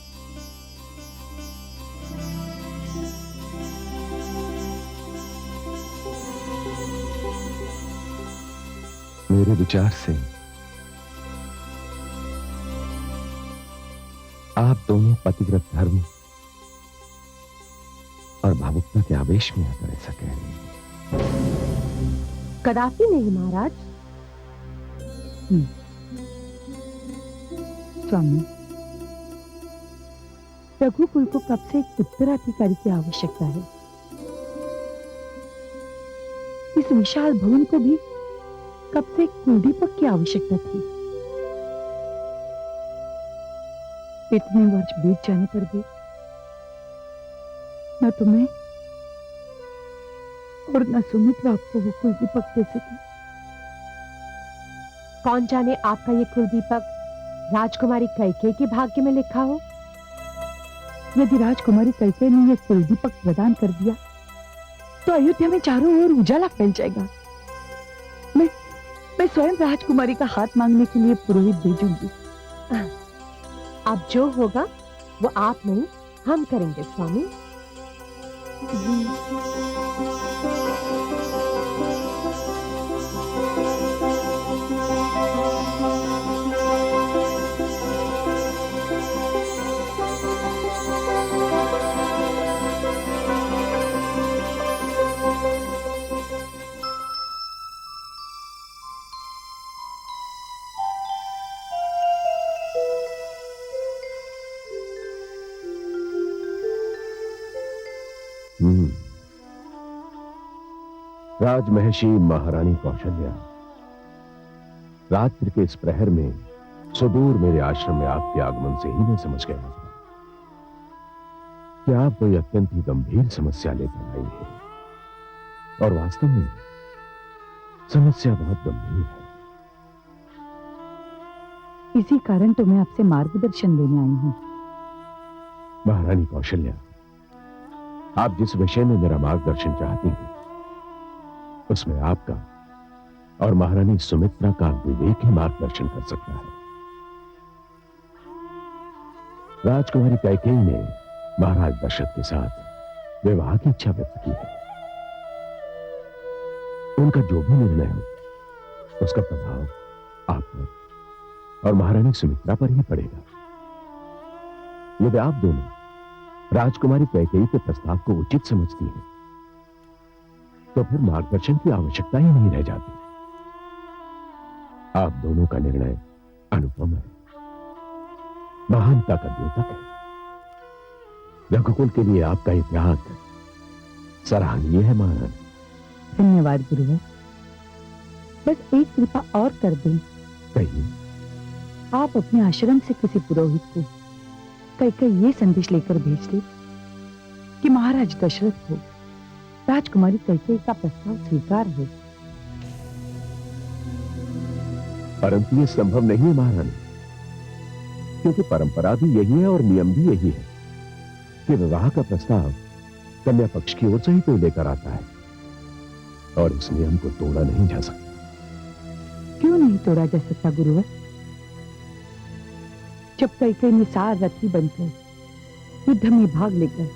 मेरे विचार से आप दोनों पतिव्रत धर्म और भावुकता के आवेश में आकर ऐसा कह रहे हैं। कदापि नहीं महाराज। स्वामी, रघुकुल को कब से एक उत्तराधिकारी की आवश्यकता है। इस विशाल भवन को भी कब से एक कुलदीपक की आवश्यकता थी। इतने वर्ष बीत जाने पर भी न तुम्हें और न सुमित्रा आपको वो कुलदीपक दे सके। कौन जाने आपका ये कुलदीपक राजकुमारी कैकेयी के भाग्य में लिखा हो। यदि राजकुमारी कैकेयी ने ये कुलदीपक प्रदान कर दिया तो अयोध्या में चारों ओर उजाला फैल जाएगा। मैं स्वयं राजकुमारी का हाथ मांगने के लिए पुरोहित भेजूंगी। अब जो होगा वो आप नहीं हम करेंगे स्वामी। राजमहिषी महारानी कौशल्या, रात्रि के इस प्रहर में सुदूर मेरे आश्रम में आपके आगमन से ही मैं समझ गया था कि आप कोई अत्यंत ही गंभीर समस्या लेकर आई हैं, और वास्तव में समस्या बहुत गंभीर है। इसी कारण तो मैं आपसे मार्गदर्शन लेने आई हूँ। महारानी कौशल्या, आप जिस विषय में मेरा मार्गदर्शन चाहती हैं, उसमें आपका और महारानी सुमित्रा का विवेक ही मार्गदर्शन कर सकता है। राजकुमारी कैकेयी ने महाराज दशरथ के साथ विवाह की इच्छा व्यक्त की है। उनका जो भी निर्णय हो, उसका प्रभाव आप पर और महारानी सुमित्रा पर ही पड़ेगा। यदि आप दोनों राजकुमारी कैकेयी के प्रस्ताव को उचित समझती हैं, तो फिर मार्गदर्शन की आवश्यकता ही नहीं रह जाती। आप दोनों का निर्णय अनुपम है, महानता का द्योतक है। रघुकुल के लिए आपका ये त्याग सराहनीय है महारानी। धन्यवाद गुरुवर। बस एक कृपा और कर दें। कहिए। आप अपने आश्रम से किसी पुरोहित को कैकेयी ये संदेश लेकर भेज दे कि महाराज दशरथ को राजकुमारी कैकेयी का प्रस्ताव स्वीकार है। परंतु यह संभव नहीं है महारानी, क्योंकि परंपरा भी यही है और नियम भी यही है कि विवाह का प्रस्ताव कन्या पक्ष की ओर से ही कोई लेकर आता है, और इस नियम को तोड़ा नहीं जा सकता। क्यों नहीं तोड़ा जा सकता गुरुवर? जब कैकेयी ने सार रथी बनकर युद्ध में भाग लेकर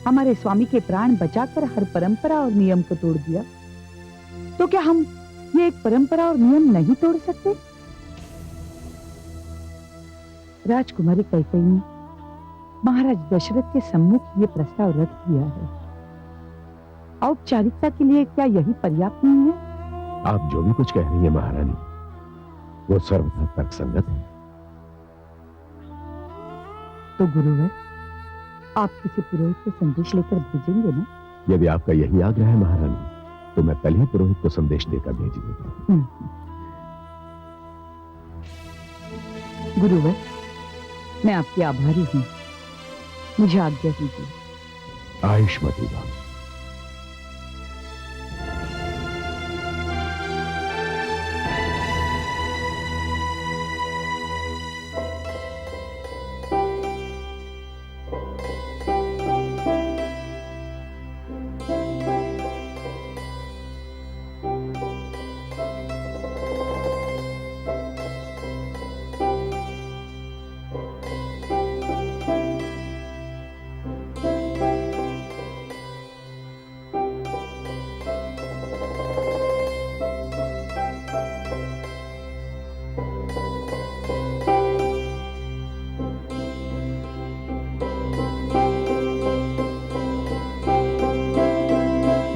हमारे स्वामी के प्राण बचाकर हर परंपरा और नियम को तोड़ दिया, तो क्या हम ये एक परंपरा और नियम नहीं तोड़ सकते? राजकुमारी कैकेयी ने महाराज दशरथ के सम्मुख ये प्रस्ताव रख दिया है। औपचारिकता के लिए क्या यही पर्याप्त नहीं है? आप जो भी कुछ कह रही हैं महारानी, वो सर्वथा तर्कसंगत है। तो गुरुवर, आप किसी पुरोहित को संदेश लेकर भेजेंगे ना? यदि आपका यही आग्रह है महारानी, तो मैं कल ही पुरोहित को संदेश देकर भेज देता हूं। गुरुवर, मैं आपकी आभारी हूं। मुझे आज्ञा दीजिए। आयुष्मती बाबू।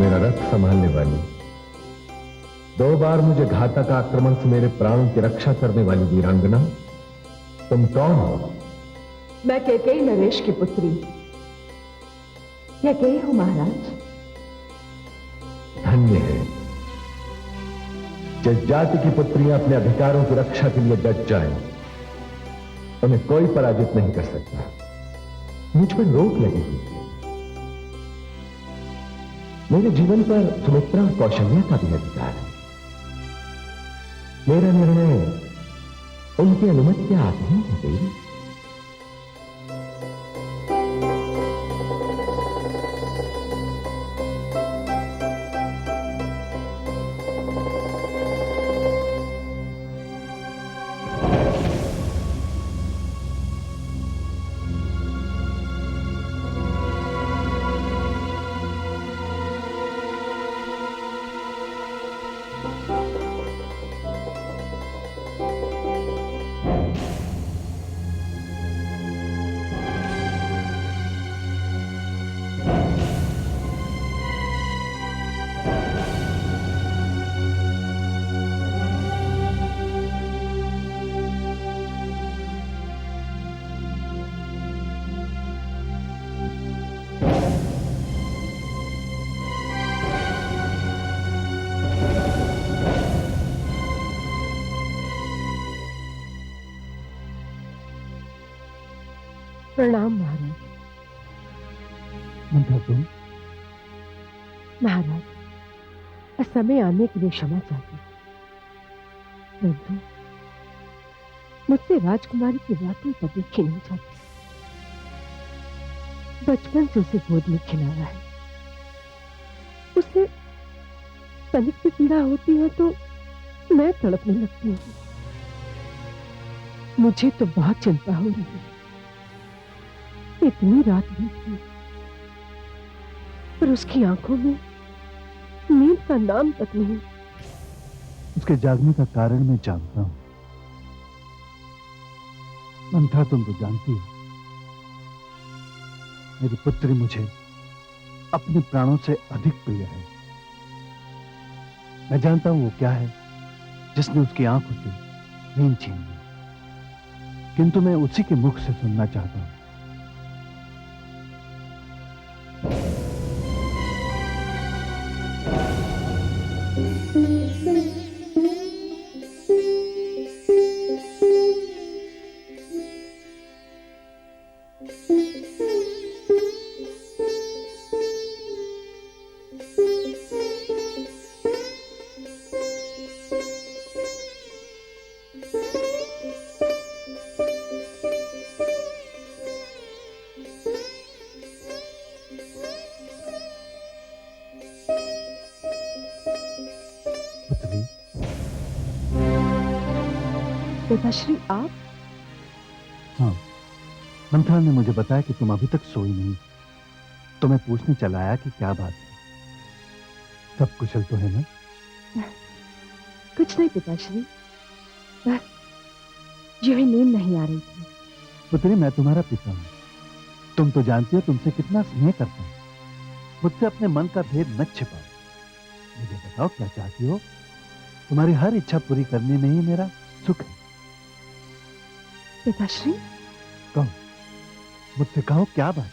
मेरा रथ संभालने वाली, 2 बार मुझे घातक आक्रमण से मेरे प्राणों की रक्षा करने वाली वीरांगना, तुम कौन हो? मैं कैकेयी नरेश की पुत्री कैकेयी हूं महाराज। धन्य है जिस जाति की पुत्रियां अपने अधिकारों की रक्षा के लिए डट जाएं, उन्हें कोई पराजित नहीं कर सकता। मुझ पर रोक लगी हुई है। मेरे जीवन पर सुमित्रा और कौशल्या का भी अधिकार है। मेरा निर्णय उनकी अनुमति के अधीन है देवी। प्रणाम महाराज। मंत्रा तुम? महाराज, असमय आने के लिए क्षमा चाहती हूं, परंतु मुझसे राजकुमारी की बातें कभी नहीं जाती। बचपन से उसे गोद में खिलाया है, उसे तनिक भी पीड़ा होती है तो मैं तड़पने लगती हूँ। मुझे तो बहुत चिंता हो रही है। इतनी रात बीत गई पर उसकी आंखों में नींद का नाम तक नहीं। उसके जागने का कारण मैं जानता हूं। मंत्रा तुम तो जानती हो, मेरी पुत्री मुझे अपने प्राणों से अधिक प्रिय है। मैं जानता हूं वो क्या है जिसने उसकी आंखों से नींद छीन ली, किंतु मैं उसी के मुख से सुनना चाहता हूं। पिताश्री, आप? हाँ, मंत्रा ने मुझे बताया कि तुम अभी तक सोई नहीं, तो मैं पूछने चला आया कि क्या बात है। सब कुशल तो है ना? कुछ नहीं पिताश्री, बस यूं ही नींद नहीं आ रही थी। पुत्री, मैं तुम्हारा पिता हूं, तुम तो जानती हो तुमसे कितना स्नेह करता हूं। मुझसे अपने मन का भेद मत छिपाओ। मुझे बताओ क्या चाहती हो? तुम्हारी हर इच्छा पूरी करने में ही मेरा सुख है। पिताश्री, कहो, मुझसे कहो क्या बात?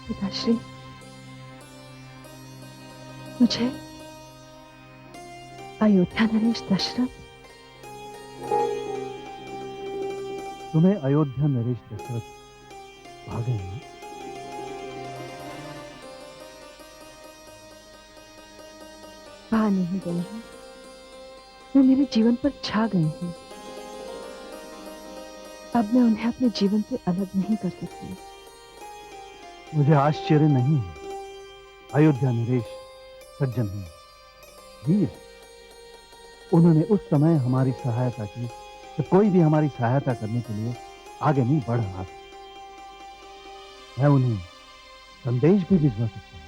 पिताश्री, मुझे अयोध्या नरेश दशरथ। तुम्हें अयोध्या नरेश दशरथ भागे हैं? भा नहीं गए हैं, वो मेरे जीवन पर छा गए हैं। अब मैं उन्हें अपने जीवन से अलग नहीं कर सकती। मुझे आश्चर्य नहीं है। अयोध्या नरेश सज्जन हैं, वीर। उन्होंने उस समय हमारी सहायता की तो कोई भी हमारी सहायता करने के लिए आगे नहीं बढ़ रहा था। मैं उन्हें संदेश भी भिजवा सकता हूं,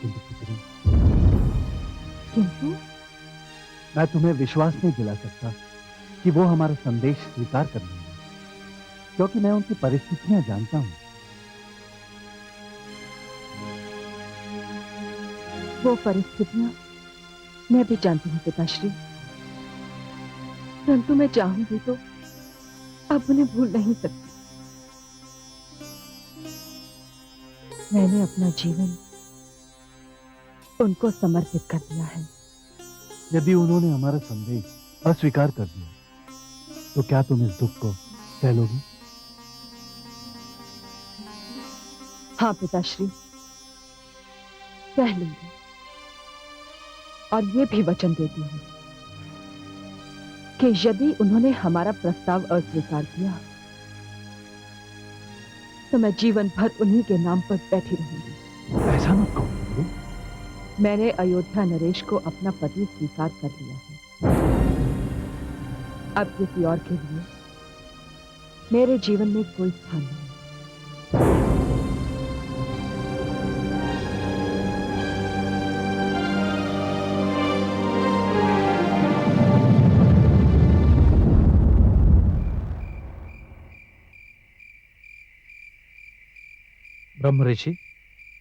किंतु पुत्री, किंतु मैं तुम्हें विश्वास नहीं दिला सकता कि वो हमारा संदेश स्वीकार कर लेंगे, क्योंकि मैं उनकी परिस्थितियां जानता हूं। वो परिस्थितियां मैं भी जानती हूँ पिताश्री, परंतु मैं चाहूंगी तो अब उन्हें भूल नहीं सकती। मैंने अपना जीवन उनको समर्पित कर दिया है। यदि उन्होंने हमारा संदेश अस्वीकार कर दिया तो क्या तुम इस दुख को सह लोगी? हाँ पिताश्री, सह लूंगी, और ये भी वचन देती हूँ कि यदि उन्होंने हमारा प्रस्ताव अस्वीकार किया तो मैं जीवन भर उन्हीं के नाम पर बैठी रहूंगी। ऐसा मत कहो। मैंने अयोध्या नरेश को अपना पति स्वीकार कर लिया है। अब किसी और के लिए मेरे जीवन में कोई स्थान नहीं। ब्रह्म ऋषि,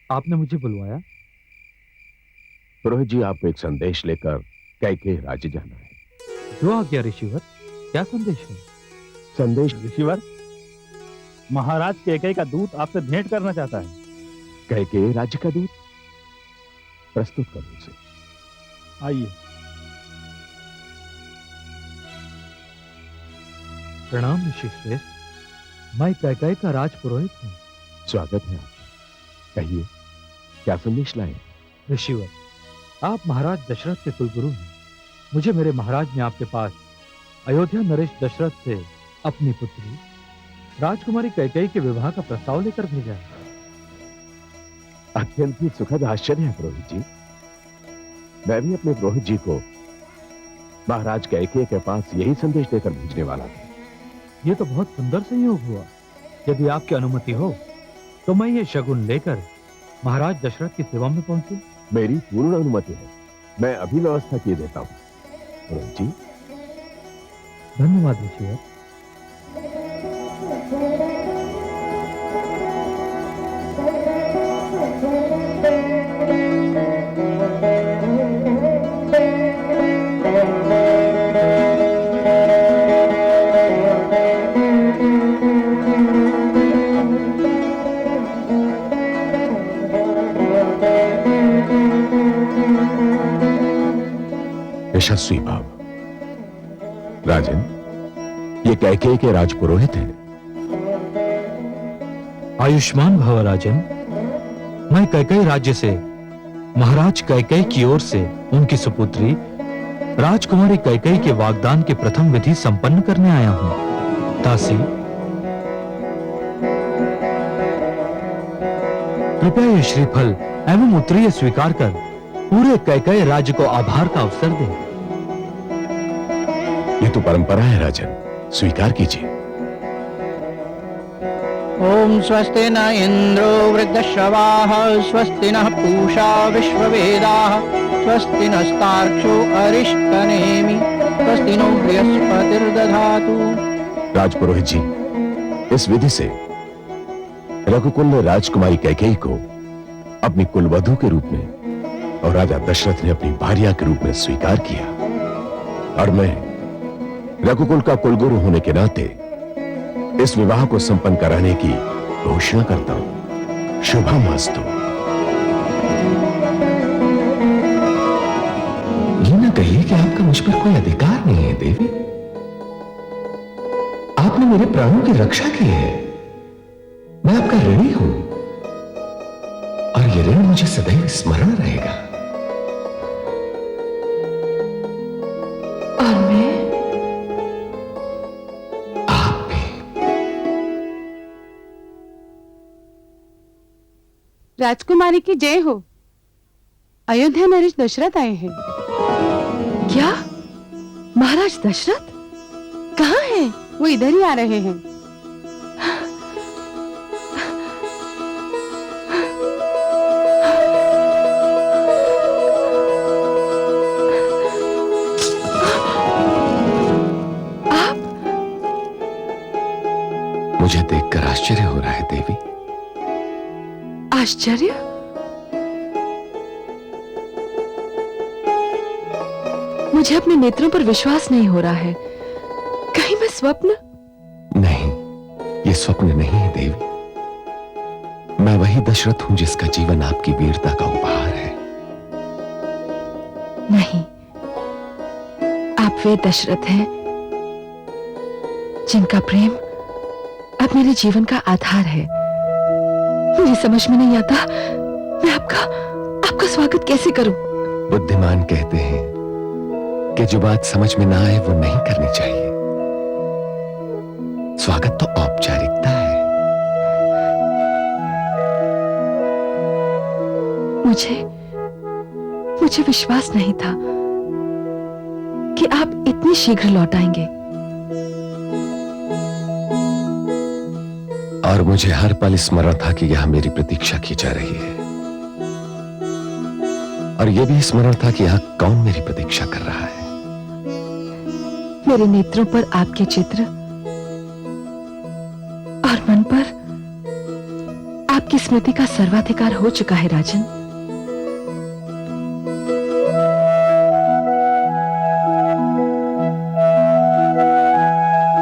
आपने मुझे बुलवाया? पुरोहित जी, आपको एक संदेश लेकर कैकेयी राज्य जाना है। जो आज्ञा ऋषिवर। क्या संदेश है? संदेश ऋषिवर, महाराज कैकेयी का दूत आपसे भेंट करना चाहता है। कैकेयी राज्य का दूत? प्रस्तुत करो उसे। आइए। प्रणाम ऋषि श्रेष्ठ। मैं कैकेयी का राजपुरोहित हूँ। स्वागत है आपका। कहिए, क्या संदेश लाए? ऋषिवर, आप महाराज दशरथ के कुलगुरु हैं। मुझे मेरे महाराज ने आपके पास अयोध्या नरेश दशरथ से अपनी पुत्री राजकुमारी कैकेयी के विवाह का प्रस्ताव लेकर भेजा है। अत्यंत ही सुखद आश्चर्य है पुरोहित जी। मैं भी अपने पुरोहित जी को महाराज कैकेयी के पास यही संदेश देकर भेजने वाला था। ये तो बहुत सुंदर संयोग हुआ। यदि आपकी अनुमति हो तो मैं ये शगुन लेकर महाराज दशरथ की सेवा में पहुंचूं। मेरी पूर्ण अनुमति है। मैं अभी व्यवस्था किए देता हूँ। पुरोहित जी, धन्यवाद ऋषिवर। यशस्वी भाव। राजन, ये कैकेयी के राजपुरोहित हैं। आयुष्मान भव राजन। मैं कैकेयी राज्य से महाराज कैकेयी की ओर से उनकी सुपुत्री राजकुमारी कैकेयी के वागदान के प्रथम विधि संपन्न करने आया हूं। दासी, कृपया ये श्रीफल एवं उत्तरीय स्वीकार कर पूरे कैकेयी राज्य को आभार का अवसर दें। ये तो परंपरा है राजन, स्वीकार कीजिए। ओम स्वस्ति न इंद्रो वृद्धश्रवाः स्वस्ति नः पूषा विश्ववेदाः स्वस्ति नस्तार्क्ष्यो अरिष्टनेमि स्वस्ति नो बृहस्पतिर्दधातु। राजपुरोहित जी, इस विधि से रघुकुल ने राजकुमारी कैकेयी को अपनी कुलवधू के रूप में और राजा दशरथ ने अपनी भार्या के रूप में स्वीकार किया। और मैं रघुकुल का कुलगुरु होने के नाते इस विवाह को संपन्न कराने की घोषणा करता हूं। शुभमस्तु। ये ना कहिए कि आपका मुझ पर कोई अधिकार नहीं है देवी। आपने मेरे प्राणों की रक्षा की है। मैं आपका ऋणी हूं और ये ऋण मुझे सदैव स्मरण रहेगा। और मैं राजकुमारी की जय हो। अयोध्या नरेश दशरथ आए हैं। क्या? महाराज दशरथ कहाँ हैं? वो इधर ही आ रहे हैं। मुझे देखकर आश्चर्य हो रहा है देवी। आश्चर्य? मुझे अपने नेत्रों पर विश्वास नहीं हो रहा है। कहीं मैं स्वप्न? नहीं, ये स्वप्न नहीं है देवी। मैं वही दशरथ हूं जिसका जीवन आपकी वीरता का उपहार है। नहीं, आप वे दशरथ हैं जिनका प्रेम अब मेरे जीवन का आधार है। मुझे समझ में नहीं आता मैं आपका स्वागत कैसे करूं। बुद्धिमान कहते हैं कि जो बात समझ में ना आए वो नहीं करनी चाहिए। स्वागत तो औपचारिकता है। मुझे विश्वास नहीं था कि आप इतनी शीघ्र लौट आएंगे। और मुझे हर पल स्मरण था कि यहां मेरी प्रतीक्षा की जा रही है। और यह भी स्मरण था कि यहां कौन मेरी प्रतीक्षा कर रहा है। मेरे नेत्रों पर आपके चित्र और मन पर आपकी स्मृति का सर्वाधिकार हो चुका है राजन।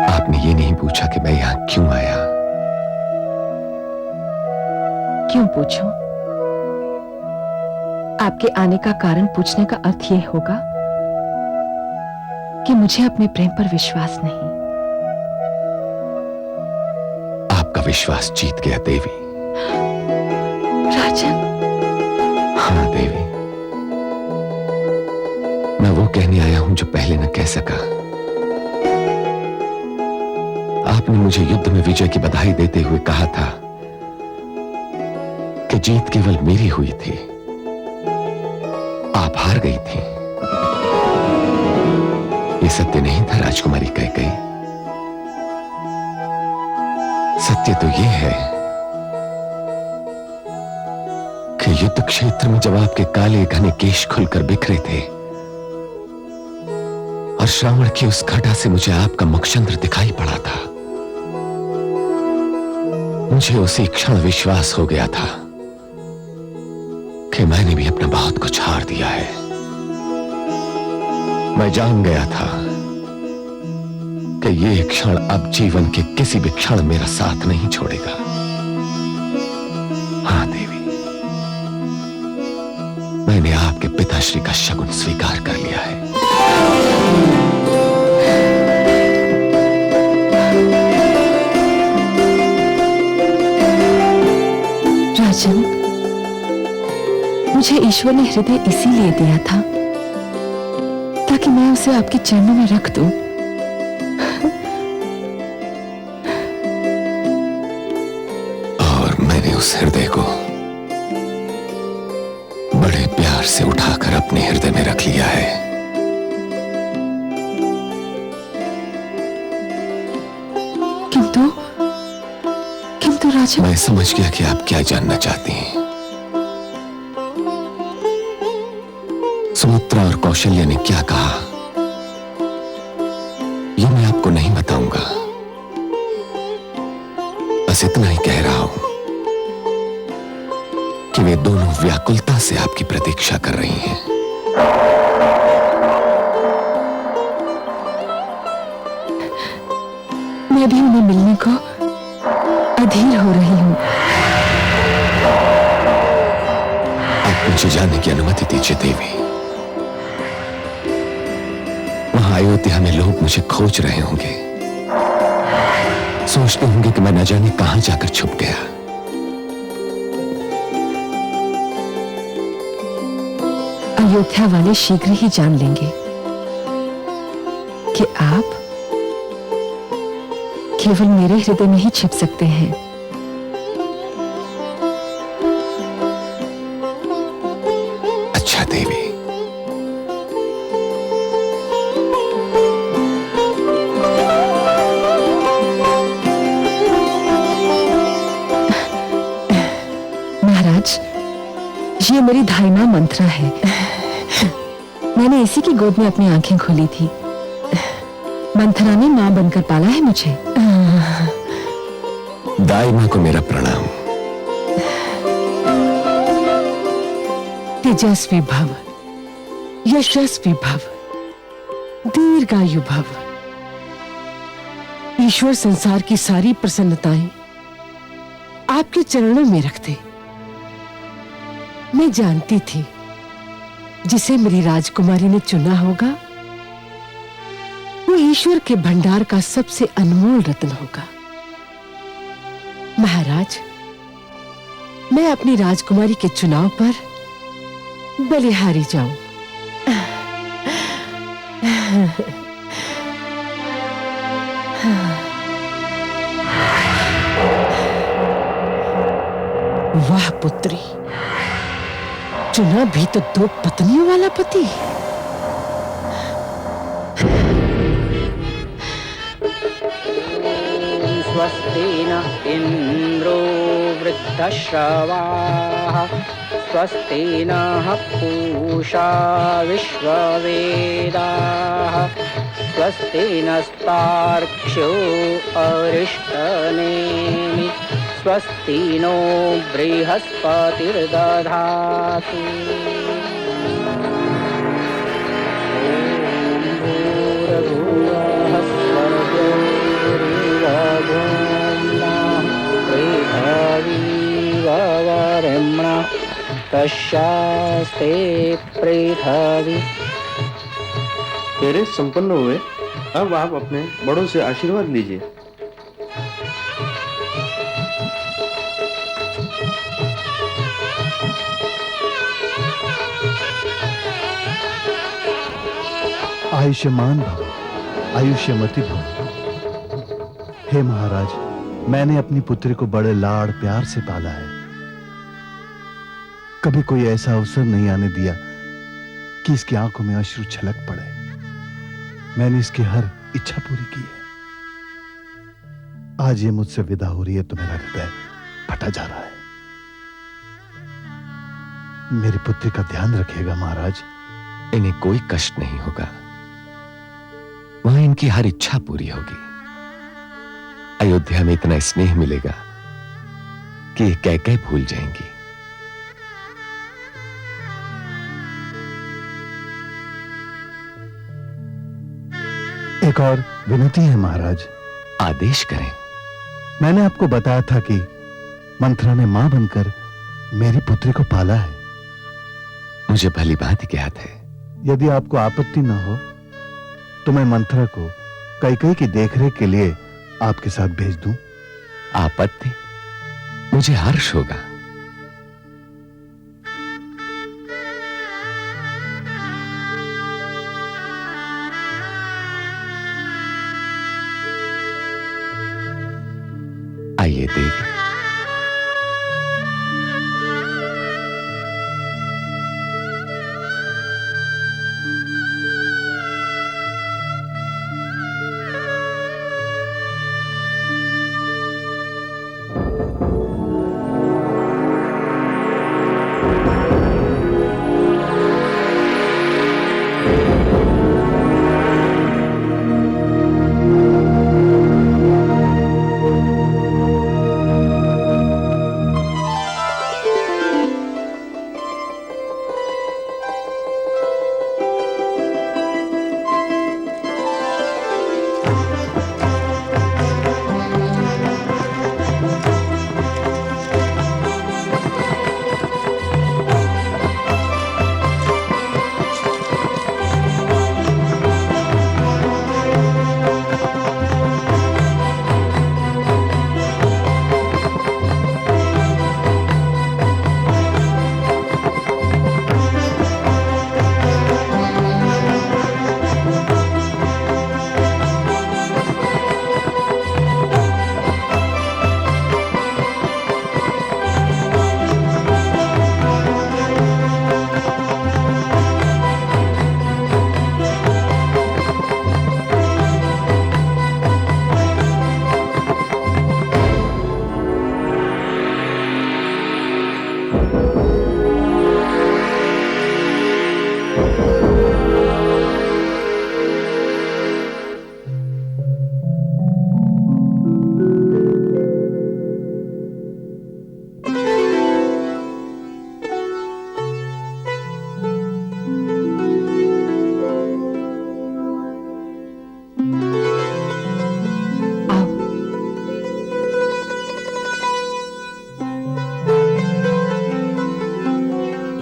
आपने ये नहीं पूछा कि मैं यहां क्यों आया। क्यों पूछूं? आपके आने का कारण पूछने का अर्थ यह होगा कि मुझे अपने प्रेम पर विश्वास नहीं। आपका विश्वास जीत गया देवी। राजन। हाँ देवी, मैं वो कहने आया हूं जो पहले न कह सका। आपने मुझे युद्ध में विजय की बधाई देते हुए कहा था कि जीत केवल मेरी हुई थी, आप हार गई थी। ये सत्य नहीं था राजकुमारी कैकेयी। सत्य तो ये है कि युद्ध क्षेत्र में जब आपके काले घने केश खुलकर बिखरे थे और श्रावण की उस घटा से मुझे आपका मुखचंद्र दिखाई पड़ा था, मुझे उसी क्षण विश्वास हो गया था कि मैंने भी अपना बहुत कुछ हार दिया है। मैं जान गया था कि ये क्षण अब जीवन के किसी भी क्षण मेरा साथ नहीं छोड़ेगा। हाँ देवी, मैंने आपके पिताश्री का शगुन स्वीकार कर लिया है। राजन, मुझे ईश्वर ने हृदय इसीलिए दिया था ताकि मैं उसे आपके चरणों में रख दूं। और मैंने उस हृदय को बड़े प्यार से उठाकर अपने हृदय में रख लिया है। किंतु राजन, मैं समझ गया कि आप क्या जानना चाहती हैं। सुमित्रा और कौशल्या ने क्या कहा, ये मैं आपको नहीं बताऊंगा। बस इतना ही कह रहा हूं कि वे दोनों व्याकुलता से आपकी प्रतीक्षा कर रही हैं। मैं भी उन्हें मिलने को अधीर हो रही हूं। आप मुझे जाने की अनुमति दीजिए देवी। वहां अयोध्या में लोग मुझे खोज रहे होंगे, सोचते होंगे कि मैं न जाने कहां जाकर छुप गया। अयोध्या वाले शीघ्र ही जान लेंगे कि आप केवल मेरे हृदय में ही छिप सकते हैं। अच्छा देवी, महाराज, ये मेरी धाइमा मंत्रा है। मैंने इसी की गोद में अपनी आंखें खोली थी। मंथरा ने मां बनकर पाला है मुझे। दाई मां को मेरा प्रणाम। तेजस्वी भव, यशस्वी भव, दीर्घायु भव। ईश्वर संसार की सारी प्रसन्नताएं आपके चरणों में रखते। मैं जानती थी जिसे मेरी राजकुमारी ने चुना होगा वो ईश्वर के भंडार का सबसे अनमोल रत्न होगा। महाराज, मैं अपनी राजकुमारी के चुनाव पर बलिहारी जाऊं। वाह पुत्री, चुना भी तो 2 पत्नियों वाला पति। स्वस्ति न इंद्रो वृद्धश्रवाः स्वस्ति नः पूषा विश्ववेदाः स्वस्ति नस्तार्क्ष्यो अरिष्टनेमि स्वस्ति नो बृहस्पतिर्दधातु। तस्यास्ते पृथ्वी। तेरे संपन्न हुए, अब आप अपने बड़ों से आशीर्वाद लीजिए। आयुष्मान भव, आयुष्यमती भव। हे महाराज, मैंने अपनी पुत्री को बड़े लाड़ प्यार से पाला है। कभी कोई ऐसा अवसर नहीं आने दिया कि इसकी आंखों में अश्रु छलक पड़े। मैंने इसकी हर इच्छा पूरी की है। आज ये मुझसे विदा हो रही है तो मेरा हृदय फटा जा रहा है। मेरी पुत्री का ध्यान रखिएगा महाराज। इन्हें कोई कष्ट नहीं होगा, वहां इनकी हर इच्छा पूरी होगी। अयोध्या में इतना स्नेह मिलेगा कि ये कैके भूल जाएंगी। एक और विनती है महाराज। आदेश करें। मैंने आपको बताया था कि मंथरा ने मां बनकर मेरी पुत्री को पाला है। मुझे भली भांति याद है। यदि आपको आपत्ति न हो तो मैं मंथरा को कैकेयी की देखरेख के लिए आपके साथ भेज दूं। आपत्ति? मुझे हर्ष होगा। आइए देवी।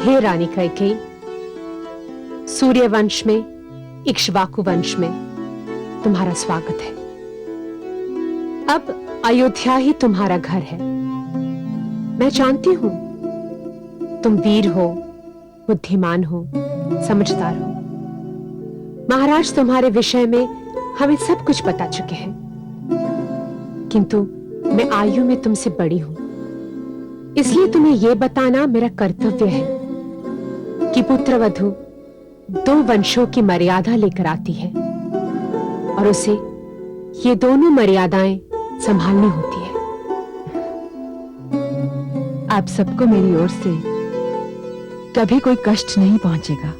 हे रानी कैकेयी, सूर्य वंश में, इक्ष्वाकु वंश में तुम्हारा स्वागत है। अब अयोध्या ही तुम्हारा घर है। मैं जानती हूं तुम वीर हो, बुद्धिमान हो, समझदार हो। महाराज तुम्हारे विषय में हमें सब कुछ बता चुके हैं, किंतु मैं आयु में तुमसे बड़ी हूं, इसलिए तुम्हें यह बताना मेरा कर्तव्य है कि पुत्रवधू दो वंशों की मर्यादा लेकर आती है और उसे ये दोनों मर्यादाएं संभालनी होती है। आप सबको मेरी ओर से कभी कोई कष्ट नहीं पहुंचेगा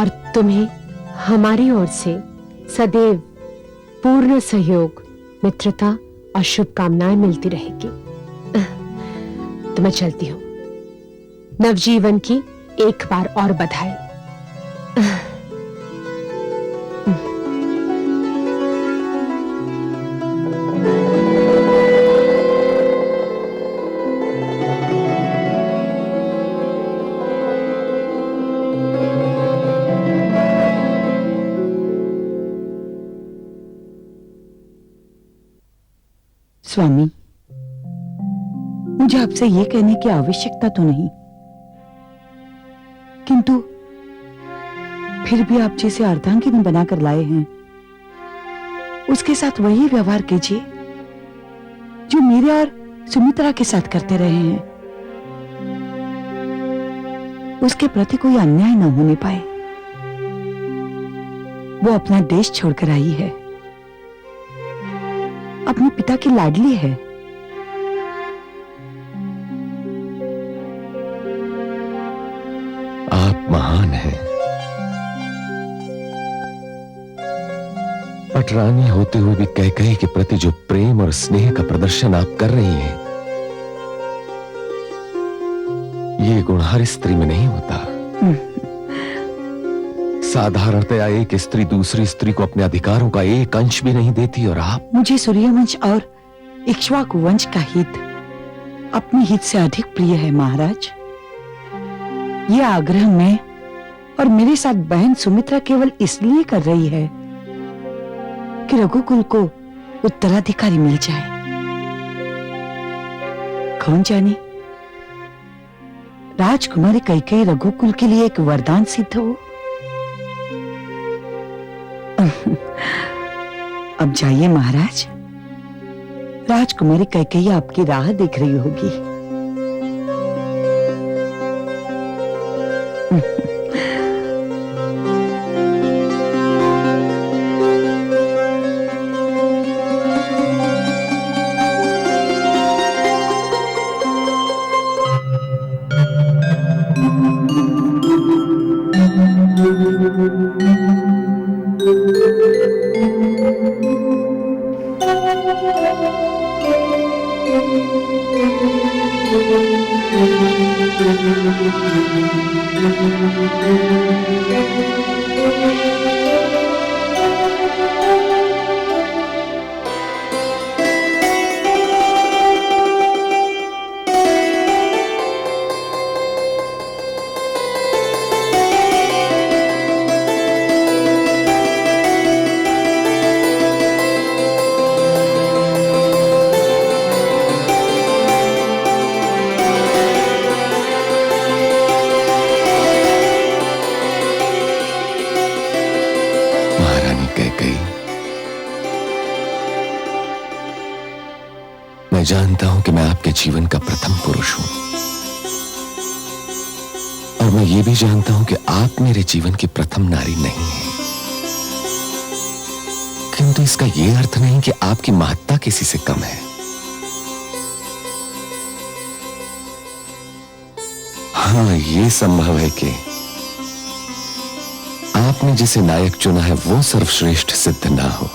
और तुम्हें हमारी ओर से सदैव पूर्ण सहयोग, मित्रता और शुभकामनाएं मिलती रहेगी। तो मैं चलती हूं। नवजीवन की एक बार और बधाई। स्वामी, मुझे आपसे ये कहने की आवश्यकता तो नहीं, किंतु फिर भी आप जिसे अर्धांगिनी बनाकर लाए हैं उसके साथ वही व्यवहार कीजिए जो मेरे और सुमित्रा के साथ करते रहे हैं। उसके प्रति कोई अन्याय न होने पाए। वो अपना देश छोड़कर आई है, अपने पिता की लाडली है। आप महान हैं। पटरानी होते हुए भी कैकेयी के प्रति जो प्रेम और स्नेह का प्रदर्शन आप कर रही हैं, ये गुण हर स्त्री में नहीं होता। साधारणतया एक स्त्री दूसरी स्त्री को अपने अधिकारों का एक अंश भी नहीं देती, और आप। मुझे सूर्यवंश और इक्ष्वाकु वंश का हित अपने हित से अधिक प्रिय है महाराज। ये आग्रह मैं और मेरे साथ बहन सुमित्रा केवल इसलिए कर रही है कि रघुकुल को उत्तराधिकारी मिल जाए। कौन जाने राजकुमारी कैकेयी रघुकुल के लिए एक वरदान सिद्ध हो। अब जाइए महाराज, राजकुमारी कैकेयी आपकी राह देख रही होगी। मैं जानता हूं कि मैं आपके जीवन का प्रथम पुरुष हूं, और मैं ये भी जानता हूं कि आप मेरे जीवन की प्रथम नारी नहीं हैं। किंतु इसका यह अर्थ नहीं कि आपकी महत्ता किसी से कम है। हाँ, यह संभव है कि आपने जिसे नायक चुना है वो सर्वश्रेष्ठ सिद्ध ना हो।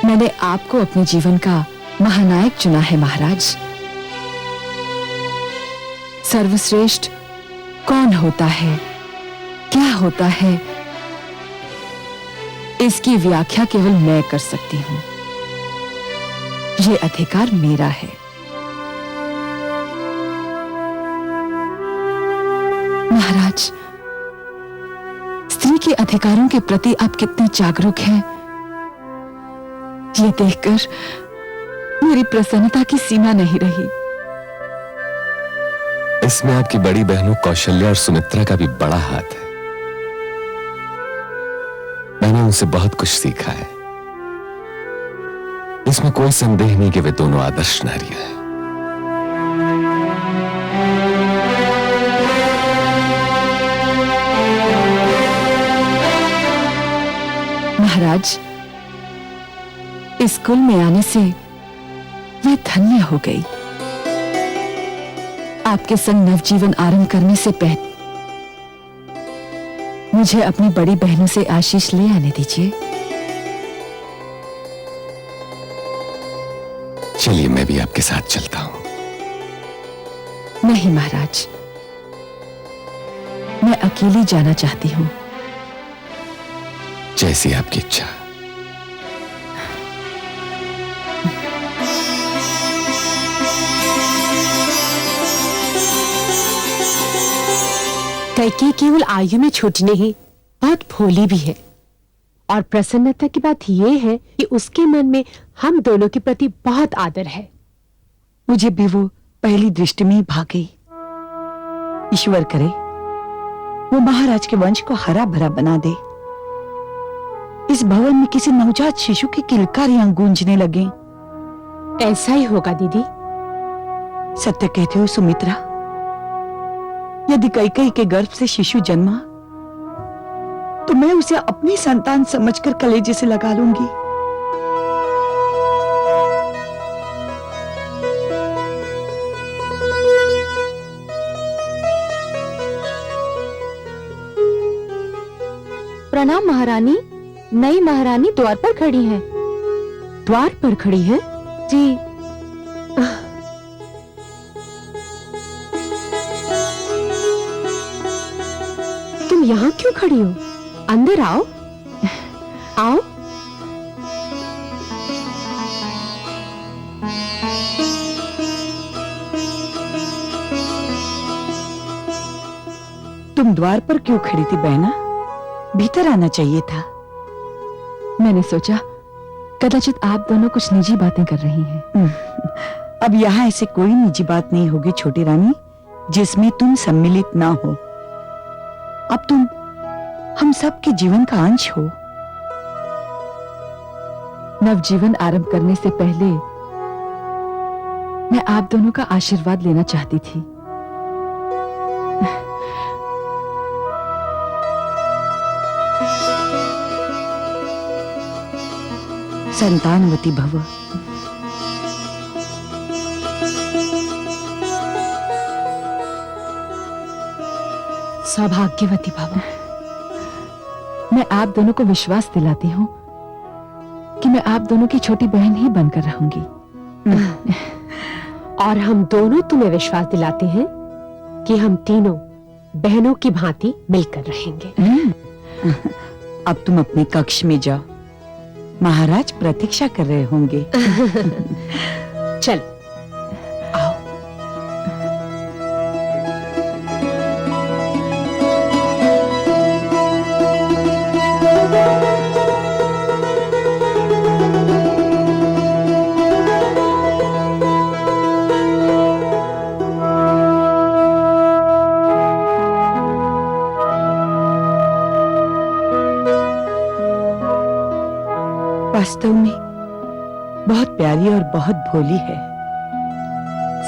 मैंने आपको अपने जीवन का महानायक चुना है महाराज। सर्वश्रेष्ठ कौन होता है, क्या होता है, इसकी व्याख्या केवल मैं कर सकती हूं। यह अधिकार मेरा है। महाराज, स्त्री के अधिकारों के प्रति आप कितने जागरूक हैं, ये देखकर मेरी प्रसन्नता की सीमा नहीं रही। इसमें आपकी बड़ी बहनों कौशल्या और सुमित्रा का भी बड़ा हाथ है। मैंने उनसे बहुत कुछ सीखा है। इसमें कोई संदेह नहीं कि वे दोनों आदर्श नारियां हैं। महाराज, इस कुल में आने से मैं धन्य हो गई। आपके संग नवजीवन आरंभ करने से पहले मुझे अपनी बड़ी बहनों से आशीष ले आने दीजिए। चलिए, मैं भी आपके साथ चलता हूं। नहीं महाराज, मैं अकेली जाना चाहती हूं। जैसी आपकी इच्छा। कैकेयी केवल आयु में छोटी नहीं, बहुत भोली भी है। और प्रसन्नता की बात यह है कि उसके मन में हम दोनों के प्रति बहुत आदर है। मुझे भी वो पहली दृष्टि में ही भा गई। ईश्वर करे वो महाराज के वंश को हरा भरा बना दे। इस भवन में किसी नवजात शिशु की किलकारियां गूंजने लगे। ऐसा ही होगा दीदी। सत्य कहते हो सुमित्रा? यदि कैकेयी के गर्भ से शिशु जन्मा तो मैं उसे अपनी संतान समझकर कलेजे से लगा लूंगी। प्रणाम महारानी। नई महारानी द्वार पर खड़ी है। द्वार पर खड़ी है? जी। तुम यहाँ क्यों खड़ी हो? अंदर आओ। आओ। तुम द्वार पर क्यों खड़ी थी बहना? भीतर आना चाहिए था। मैंने सोचा कदाचित आप दोनों कुछ निजी बातें कर रही हैं। अब यहाँ ऐसे कोई निजी बात नहीं होगी छोटी रानी जिसमें तुम सम्मिलित ना हो। अब तुम हम सब के जीवन का अंश हो। नवजीवन आरंभ करने से पहले मैं आप दोनों का आशीर्वाद लेना चाहती थी। संतानवती भव। सौभाग्यवती भव। मैं आप दोनों को विश्वास दिलाती हूँ कि मैं आप दोनों की छोटी बहन ही बनकर रहूंगी। और हम दोनों तुम्हें विश्वास दिलाते हैं कि हम तीनों बहनों की भांति मिलकर रहेंगे। अब तुम अपने कक्ष में जाओ। महाराज प्रतीक्षा कर रहे होंगे। चल आओ। वास्तव में बहुत प्यारी और बहुत भोली है।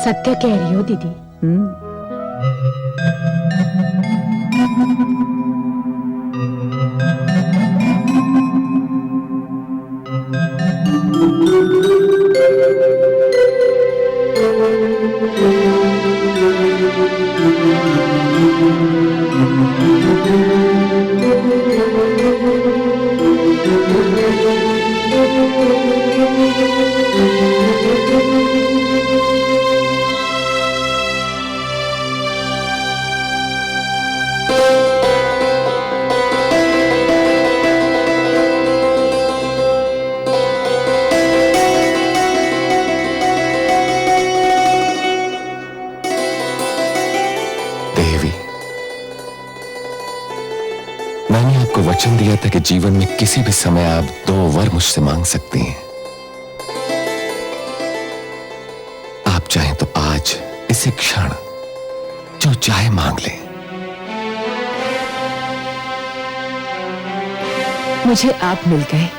सत्य कह रही हो दीदी। वचन दिया था कि जीवन में किसी भी समय आप 2 वर मुझसे मांग सकती हैं। आप चाहें तो आज इसी क्षण जो चाहे मांग लें। मुझे आप मिल गए,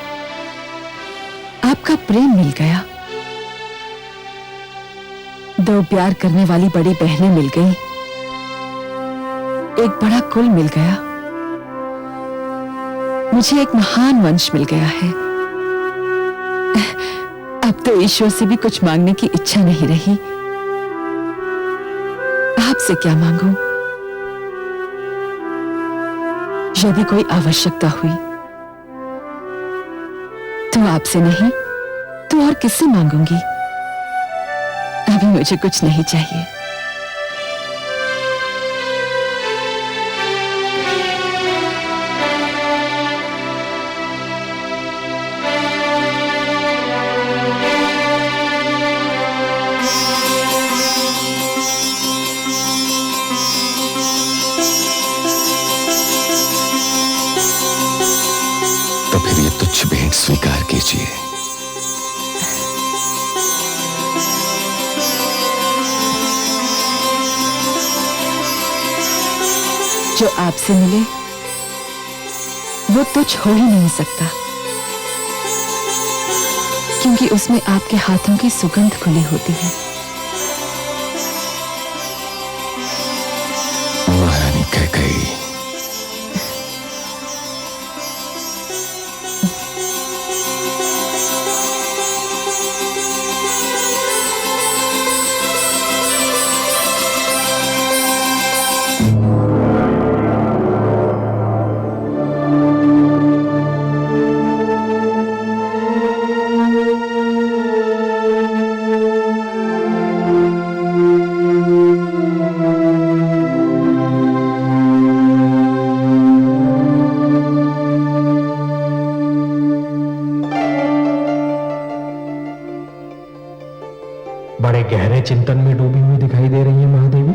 आपका प्रेम मिल गया, 2 प्यार करने वाली बड़ी बहनें मिल गई, एक बड़ा कुल मिल गया, मुझे एक महान वंश मिल गया है। अब तो ईश्वर से भी कुछ मांगने की इच्छा नहीं रही। आपसे क्या मांगूं? यदि कोई आवश्यकता हुई तो आपसे नहीं तो और किससे मांगूंगी? अभी मुझे कुछ नहीं चाहिए। तो फिर ये तुच्छ भेंट स्वीकार कीजिए। जो आपसे मिले वो तुच्छ हो ही नहीं सकता, क्योंकि उसमें आपके हाथों की सुगंध खुली होती है। महारानी कैकेयी, बड़े गहरे चिंतन में डूबी हुई दिखाई दे रही है महादेवी।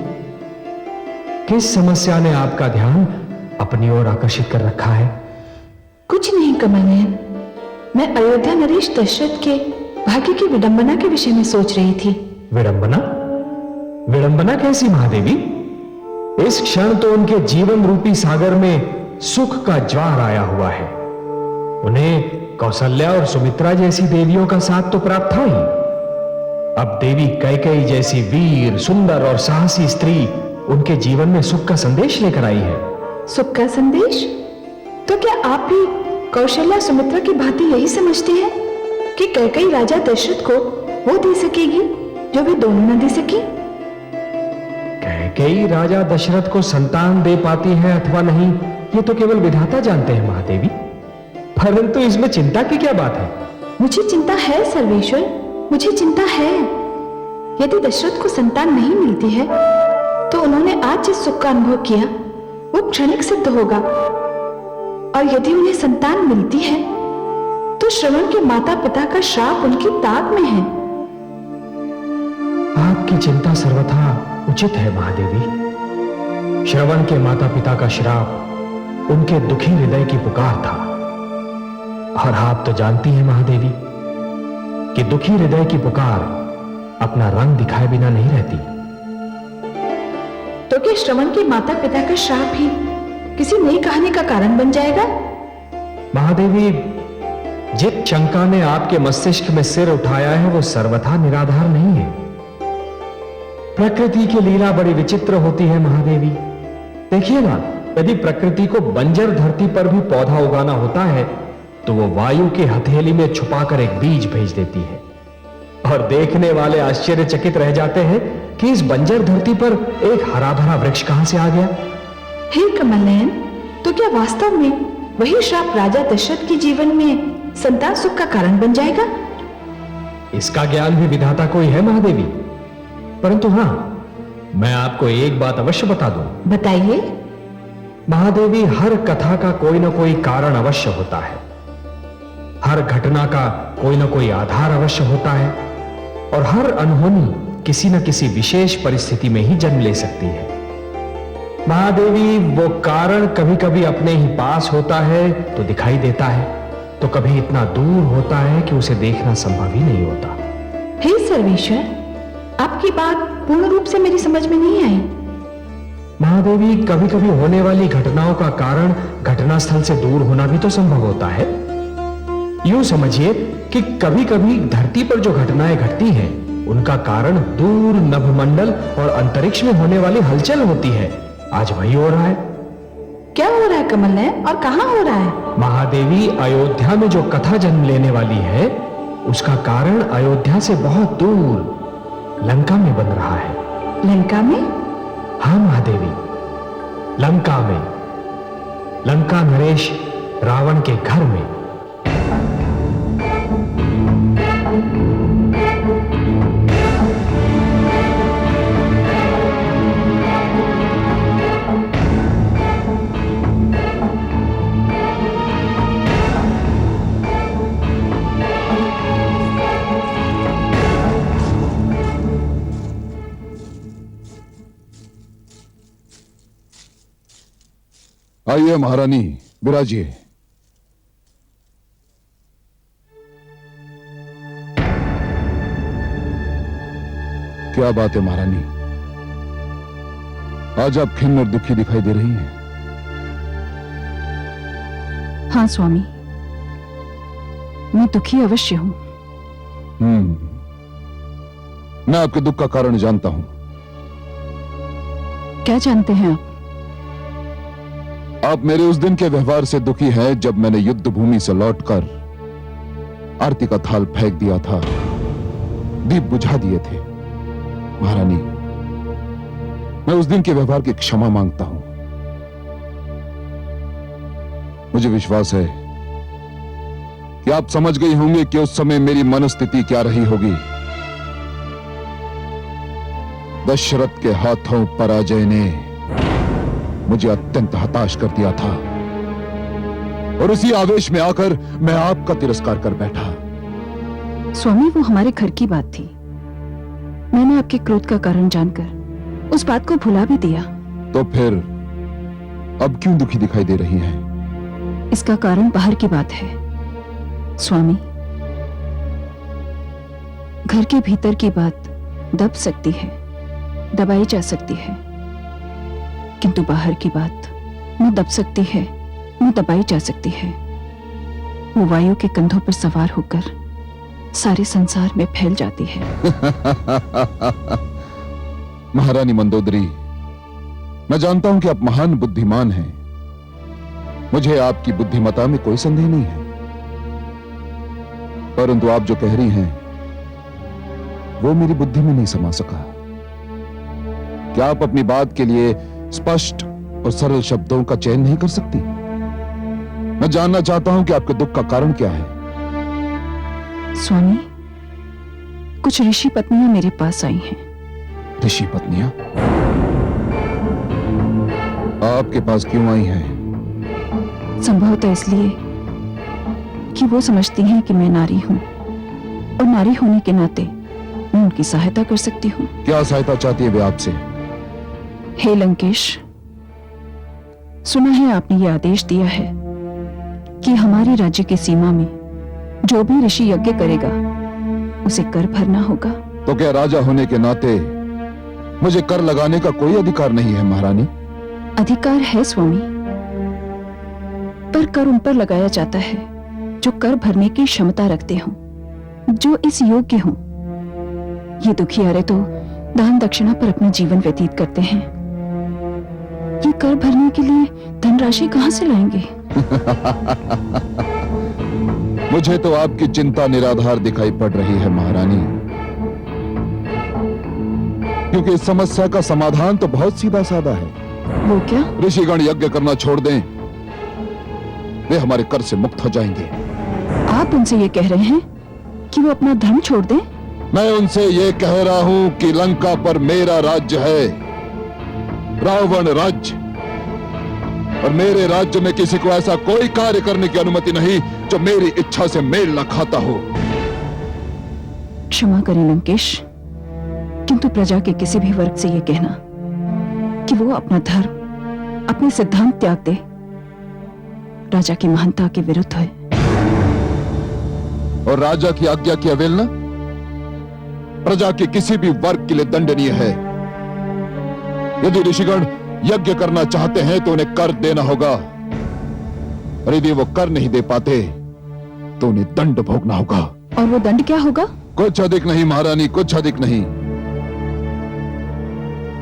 किस समस्या ने आपका ध्यान अपनी ओर आकर्षित कर रखा है? कुछ नहीं कमल नयन, मैं अयोध्या नरेश दशरथ के भाग्य की विडंबना के विषय में सोच रही थी। विडंबना? विडंबना कैसी महादेवी? इस क्षण तो उनके जीवन रूपी सागर में सुख का ज्वार आया हुआ है। उन्हें कौशल्या और सुमित्रा जैसी देवियों का साथ तो प्राप्त था ही, अब देवी कैकेयी जैसी वीर, सुंदर और साहसी स्त्री उनके जीवन में सुख का संदेश लेकर आई है। सुख का संदेश? तो क्या आप भी कौशल्या सुमित्रा की भांति यही समझते हैं कि कैकेयी राजा दशरथ को वो दे सकेगी जो वे दोनों न दे सकी? कैकेयी राजा दशरथ को संतान दे पाती है अथवा नहीं, ये तो केवल विधाता जानते हैं महादेवी। परंतु इसमें चिंता की क्या बात है? मुझे चिंता है सर्वेश्वर, मुझे चिंता है। यदि दशरथ को संतान नहीं मिलती है तो उन्होंने आज जिस सुख का अनुभव किया वो क्षणिक सिद्ध होगा, और यदि उन्हें संतान मिलती है तो श्रवण के माता पिता का श्राप उनकी ताक में है। आपकी चिंता सर्वथा उचित है महादेवी। श्रवण के माता पिता का श्राप उनके दुखी हृदय की पुकार था, और आप तो जानती हैं महादेवी कि दुखी हृदय की पुकार अपना रंग दिखाए बिना नहीं रहती। तो क्या श्रवण के माता पिता का श्राप ही किसी नई कहानी का कारण बन जाएगा? महादेवी, जिस शंका ने आपके मस्तिष्क में सिर उठाया है वो सर्वथा निराधार नहीं है। प्रकृति की लीला बड़ी विचित्र होती है महादेवी। देखिए ना, यदि प्रकृति को बंजर धरती पर भी पौधा उगाना होता है तो वो वायु की हथेली में छुपाकर एक बीज भेज देती है, और देखने वाले आश्चर्यचकित रह जाते हैं कि इस बंजर धरती पर एक हरा भरा वृक्ष कहां से आ गया। हे कमल नयन, तो क्या वास्तव में वही श्राप राजा दशरथ के जीवन में संतान सुख का कारण बन जाएगा? इसका ज्ञान भी विधाता को ही है महादेवी। परंतु हां, मैं आपको एक बात अवश्य बता दूं। बताइए। महादेवी, हर कथा का कोई ना कोई कारण अवश्य होता है, हर घटना का कोई ना कोई आधार अवश्य होता है, और हर अनहोनी किसी न किसी विशेष परिस्थिति में ही जन्म ले सकती है। महादेवी, वो कारण कभी कभी अपने ही पास होता है तो दिखाई देता है, तो कभी इतना दूर होता है कि उसे देखना संभव ही नहीं होता। हे सर्वेश्वर, आपकी बात पूर्ण रूप से मेरी समझ में नहीं आई। महादेवी, कभी कभी होने वाली घटनाओं का कारण घटनास्थल से दूर होना भी तो संभव होता है। यूं समझिए कि कभी कभी धरती पर जो घटनाएं घटती हैं उनका कारण दूर नभमंडल और अंतरिक्ष में होने वाली हलचल होती है। आज वही हो रहा है। क्या हो रहा है कमल नयन, और कहां हो रहा है? महादेवी, अयोध्या में जो कथा जन्म लेने वाली है उसका कारण अयोध्या से बहुत दूर लंका में बन रहा है। लंका में? हाँ महादेवी, लंका में। लंका नरेश रावण के घर में। आइए महारानी, विराजिए। क्या बात है महारानी, आज आप खिन्न और दुखी दिखाई दे रही हैं। हाँ स्वामी, मैं दुखी अवश्य हूँ। मैं आपके दुख का कारण जानता हूं। क्या जानते हैं आप? आप मेरे उस दिन के व्यवहार से दुखी हैं जब मैंने युद्ध भूमि से लौटकर आरती का थाल फेंक दिया था, दीप बुझा दिए थे। महारानी, मैं उस दिन के व्यवहार की क्षमा मांगता हूं। मुझे विश्वास है कि आप समझ गई होंगे कि उस समय मेरी मनोस्थिति क्या रही होगी। दशरथ के हाथों पराजय ने मुझे अत्यंत हताश कर दिया था और उसी आवेश में आकर मैं आपका तिरस्कार कर बैठा। स्वामी, वो हमारे घर की बात थी। मैंने आपके क्रोध का कारण जानकर उस बात को भुला भी दिया। तो फिर अब क्यों दुखी दिखाई दे रही हैं? इसका कारण बाहर की बात है स्वामी। घर के भीतर की बात दब सकती है, दबाई जा सकती है, किंतु बाहर की बात न दब सकती है न दबाई जा सकती है। वो वायु के कंधों पर सवार होकर सारे संसार में फैल जाती है। महारानी मंदोदरी, मैं जानता हूं कि आप महान बुद्धिमान हैं। मुझे आपकी बुद्धिमता में कोई संदेह नहीं है, परंतु आप जो कह रही हैं वो मेरी बुद्धि में नहीं समा सका। क्या आप अपनी बात के लिए स्पष्ट और सरल शब्दों का चयन नहीं कर सकती? मैं जानना चाहता हूं कि आपके दुख का कारण क्या है। स्वामी, कुछ ऋषि पत्नियां मेरे पास आई हैं। ऋषि पत्नियां आपके पास क्यों आई हैं? संभवतः इसलिए कि वो समझती हैं कि मैं नारी हूं और नारी होने के नाते मैं उनकी सहायता कर सकती हूँ। क्या सहायता चाहती है वे आपसे? हे लंकेश, सुना है आपने ये आदेश दिया है कि हमारे राज्य की सीमा में जो भी ऋषि यज्ञ करेगा उसे कर भरना होगा। तो क्या राजा होने के नाते मुझे कर लगाने का कोई अधिकार नहीं है महारानी? अधिकार है स्वामी, पर कर उन पर लगाया जाता है जो कर भरने की क्षमता रखते हों, जो इस योग्य हों। ये दुखियारे तो दान दक्षिणा पर अपना जीवन व्यतीत करते हैं। ये कर भरने के लिए धनराशि कहां से लाएंगे? मुझे तो आपकी चिंता निराधार दिखाई पड़ रही है महारानी, क्योंकि इस समस्या का समाधान तो बहुत सीधा साधा है। वो क्या? ऋषिगण यज्ञ करना छोड़ दें, वे हमारे कर से मुक्त हो जाएंगे। आप उनसे ये कह रहे हैं कि वो अपना धर्म छोड़ दें? मैं उनसे ये कह रहा हूं कि लंका पर मेरा राज्य है, रावण राज्य, और मेरे राज्य में किसी को ऐसा कोई कार्य करने की अनुमति नहीं जो मेरी इच्छा से मेल न खाता हो। क्षमा करें लंकेश, किंतु प्रजा के किसी भी वर्ग से यह कहना कि वो अपना धर्म, अपने सिद्धांत त्याग दे, राजा की महानता के विरुद्ध है। और राजा की आज्ञा की अवहेलना प्रजा के किसी भी वर्ग के लिए दंडनीय है। यदि ऋषिगण यज्ञ करना चाहते हैं तो उन्हें कर देना होगा, और यदि वो कर नहीं दे पाते तो उन्हें दंड भोगना होगा। और वो दंड क्या होगा? कुछ अधिक नहीं महारानी, कुछ अधिक नहीं।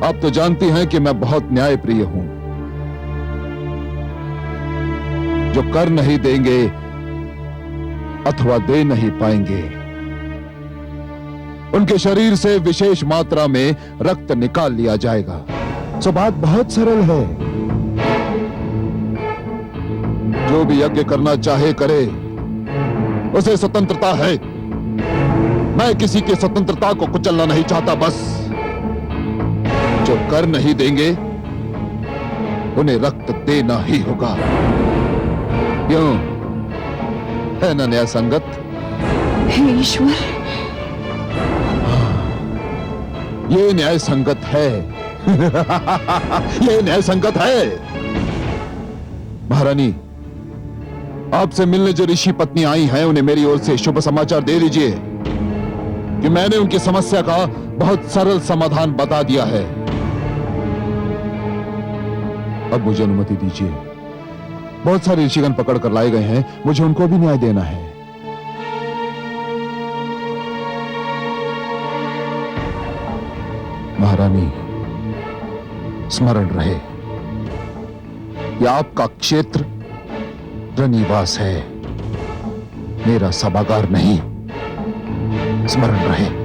आप तो जानती हैं कि मैं बहुत न्यायप्रिय हूं। जो कर नहीं देंगे अथवा दे नहीं पाएंगे, उनके शरीर से विशेष मात्रा में रक्त निकाल लिया जाएगा। सो बात बहुत सरल है। जो भी यज्ञ करना चाहे करे, उसे स्वतंत्रता है। मैं किसी की स्वतंत्रता को कुचलना नहीं चाहता। बस जो कर नहीं देंगे उन्हें रक्त देना ही होगा। क्यों, है ना न्याय संगत? हे ईश्वर, ये न्याय संगत है। ये न्याय संगत है। महारानी, आपसे मिलने जो ऋषि पत्नी आई हैं उन्हें मेरी ओर से शुभ समाचार दे दीजिए कि मैंने उनकी समस्या का बहुत सरल समाधान बता दिया है। अब मुझे अनुमति दीजिए बहुत सारे ऋषिगण पकड़ कर लाए गए हैं, मुझे उनको भी न्याय देना है। महारानी, स्मरण रहे, यह आपका क्षेत्र रनिवास है, मेरा सभागार नहीं। स्मरण रहे।